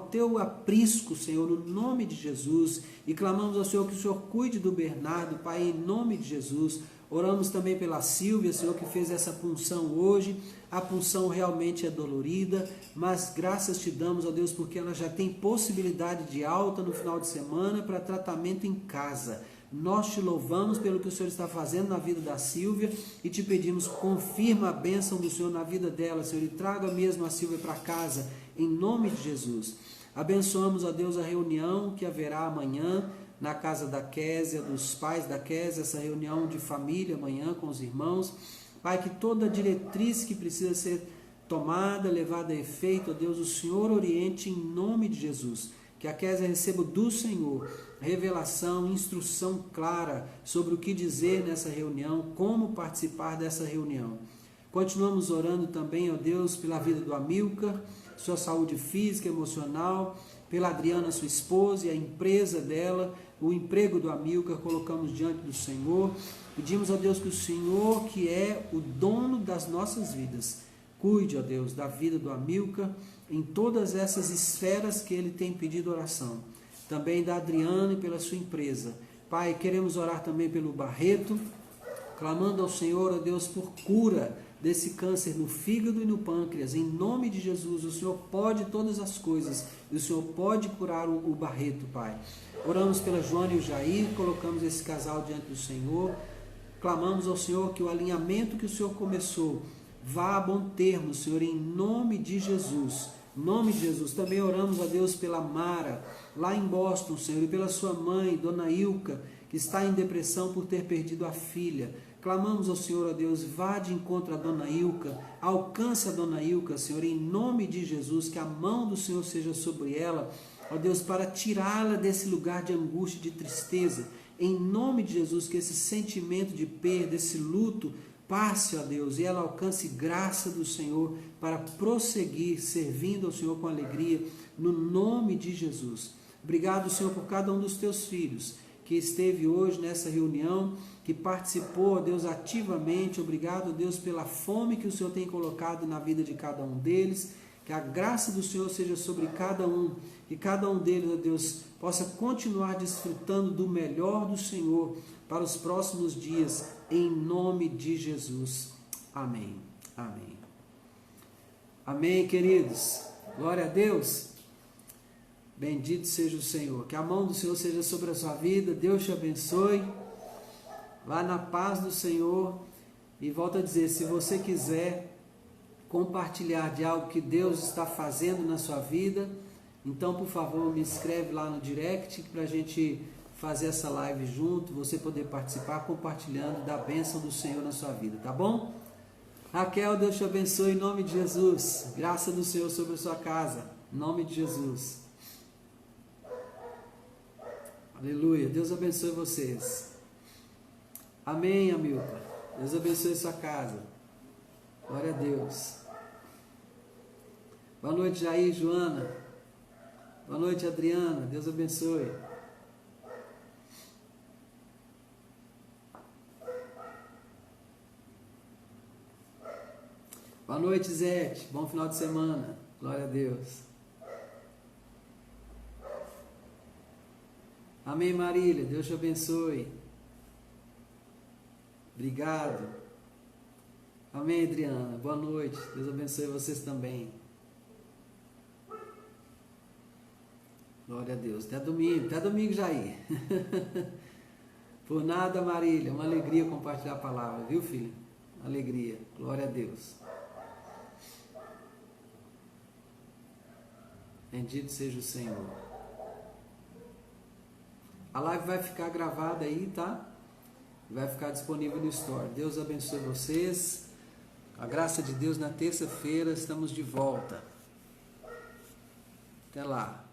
teu aprisco, Senhor, no nome de Jesus. E clamamos ao Senhor que o Senhor cuide do Bernardo, Pai, em nome de Jesus. Oramos também pela Silvia, Senhor, que fez essa punção hoje. A punção realmente é dolorida, mas graças te damos, ó Deus, porque ela já tem possibilidade de alta no final de semana para tratamento em casa. Nós te louvamos pelo que o Senhor está fazendo na vida da Silvia e te pedimos, confirma a bênção do Senhor na vida dela, Senhor, e traga mesmo a Silvia para casa, em nome de Jesus. Abençoamos, ó Deus, a reunião que haverá amanhã na casa da Késia, dos pais da Késia, essa reunião de família amanhã com os irmãos. Pai, que toda diretriz que precisa ser tomada, levada a efeito, ó Deus, o Senhor oriente em nome de Jesus. Que a Késia receba do Senhor revelação, instrução clara sobre o que dizer nessa reunião, como participar dessa reunião. Continuamos orando também, ó Deus, pela vida do Amilcar, sua saúde física, emocional, pela Adriana, sua esposa, e a empresa dela, o emprego do Amilcar, colocamos diante do Senhor. Pedimos a Deus que o Senhor, que é o dono das nossas vidas, cuide, ó Deus, da vida do Amilcar, em todas essas esferas que ele tem pedido oração. Também da Adriana e pela sua empresa. Pai, queremos orar também pelo Barreto, clamando ao Senhor, ó Deus, por cura desse câncer no fígado e no pâncreas. Em nome de Jesus, o Senhor pode todas as coisas e o Senhor pode curar o Barreto, Pai. Oramos pela Joana e o Jair, colocamos esse casal diante do Senhor. Clamamos ao Senhor que o alinhamento que o Senhor começou vá a bom termo, Senhor, em nome de Jesus. Em nome de Jesus. Também oramos a Deus pela Mara, lá em Boston, Senhor, e pela sua mãe, Dona Ilka, que está em depressão por ter perdido a filha. Clamamos ao Senhor, ó Deus, vá de encontro a Dona Ilka, alcance a Dona Ilka, Senhor, em nome de Jesus, que a mão do Senhor seja sobre ela, ó Deus, para tirá-la desse lugar de angústia, de tristeza. Em nome de Jesus, que esse sentimento de perda, esse luto, passe, ó Deus, e ela alcance graça do Senhor para prosseguir servindo ao Senhor com alegria, no nome de Jesus. Obrigado, Senhor, por cada um dos teus filhos que esteve hoje nessa reunião, que participou, ó Deus, ativamente. Obrigado, Deus, pela fome que o Senhor tem colocado na vida de cada um deles. Que a graça do Senhor seja sobre cada um, que cada um deles, ó Deus, possa continuar desfrutando do melhor do Senhor para os próximos dias, em nome de Jesus. Amém. Amém. Amém, queridos. Glória a Deus. Bendito seja o Senhor. Que a mão do Senhor seja sobre a sua vida. Deus te abençoe. Vá na paz do Senhor. E volto a dizer, se você quiser compartilhar de algo que Deus está fazendo na sua vida, então, por favor, me escreve lá no direct para a gente fazer essa live junto, você poder participar compartilhando da bênção do Senhor na sua vida, tá bom? Raquel, Deus te abençoe em nome de Jesus. Graça do Senhor sobre a sua casa, em nome de Jesus. Aleluia. Deus abençoe vocês. Amém, Amilcar. Deus abençoe sua casa. Glória a Deus. Boa noite, Jair, Joana. Boa noite, Adriana. Deus abençoe. Boa noite, Zete. Bom final de semana. Glória a Deus. Amém, Marília. Deus te abençoe. Obrigado. Amém, Adriana. Boa noite. Deus abençoe vocês também. Glória a Deus. Até domingo, Jair. Por nada, Marília. Uma alegria compartilhar a palavra, viu, filho? Alegria. Glória a Deus. Bendito seja o Senhor. A live vai ficar gravada aí, tá? Vai ficar disponível no Store. Deus abençoe vocês. A graça de Deus, na terça-feira estamos de volta. Até lá.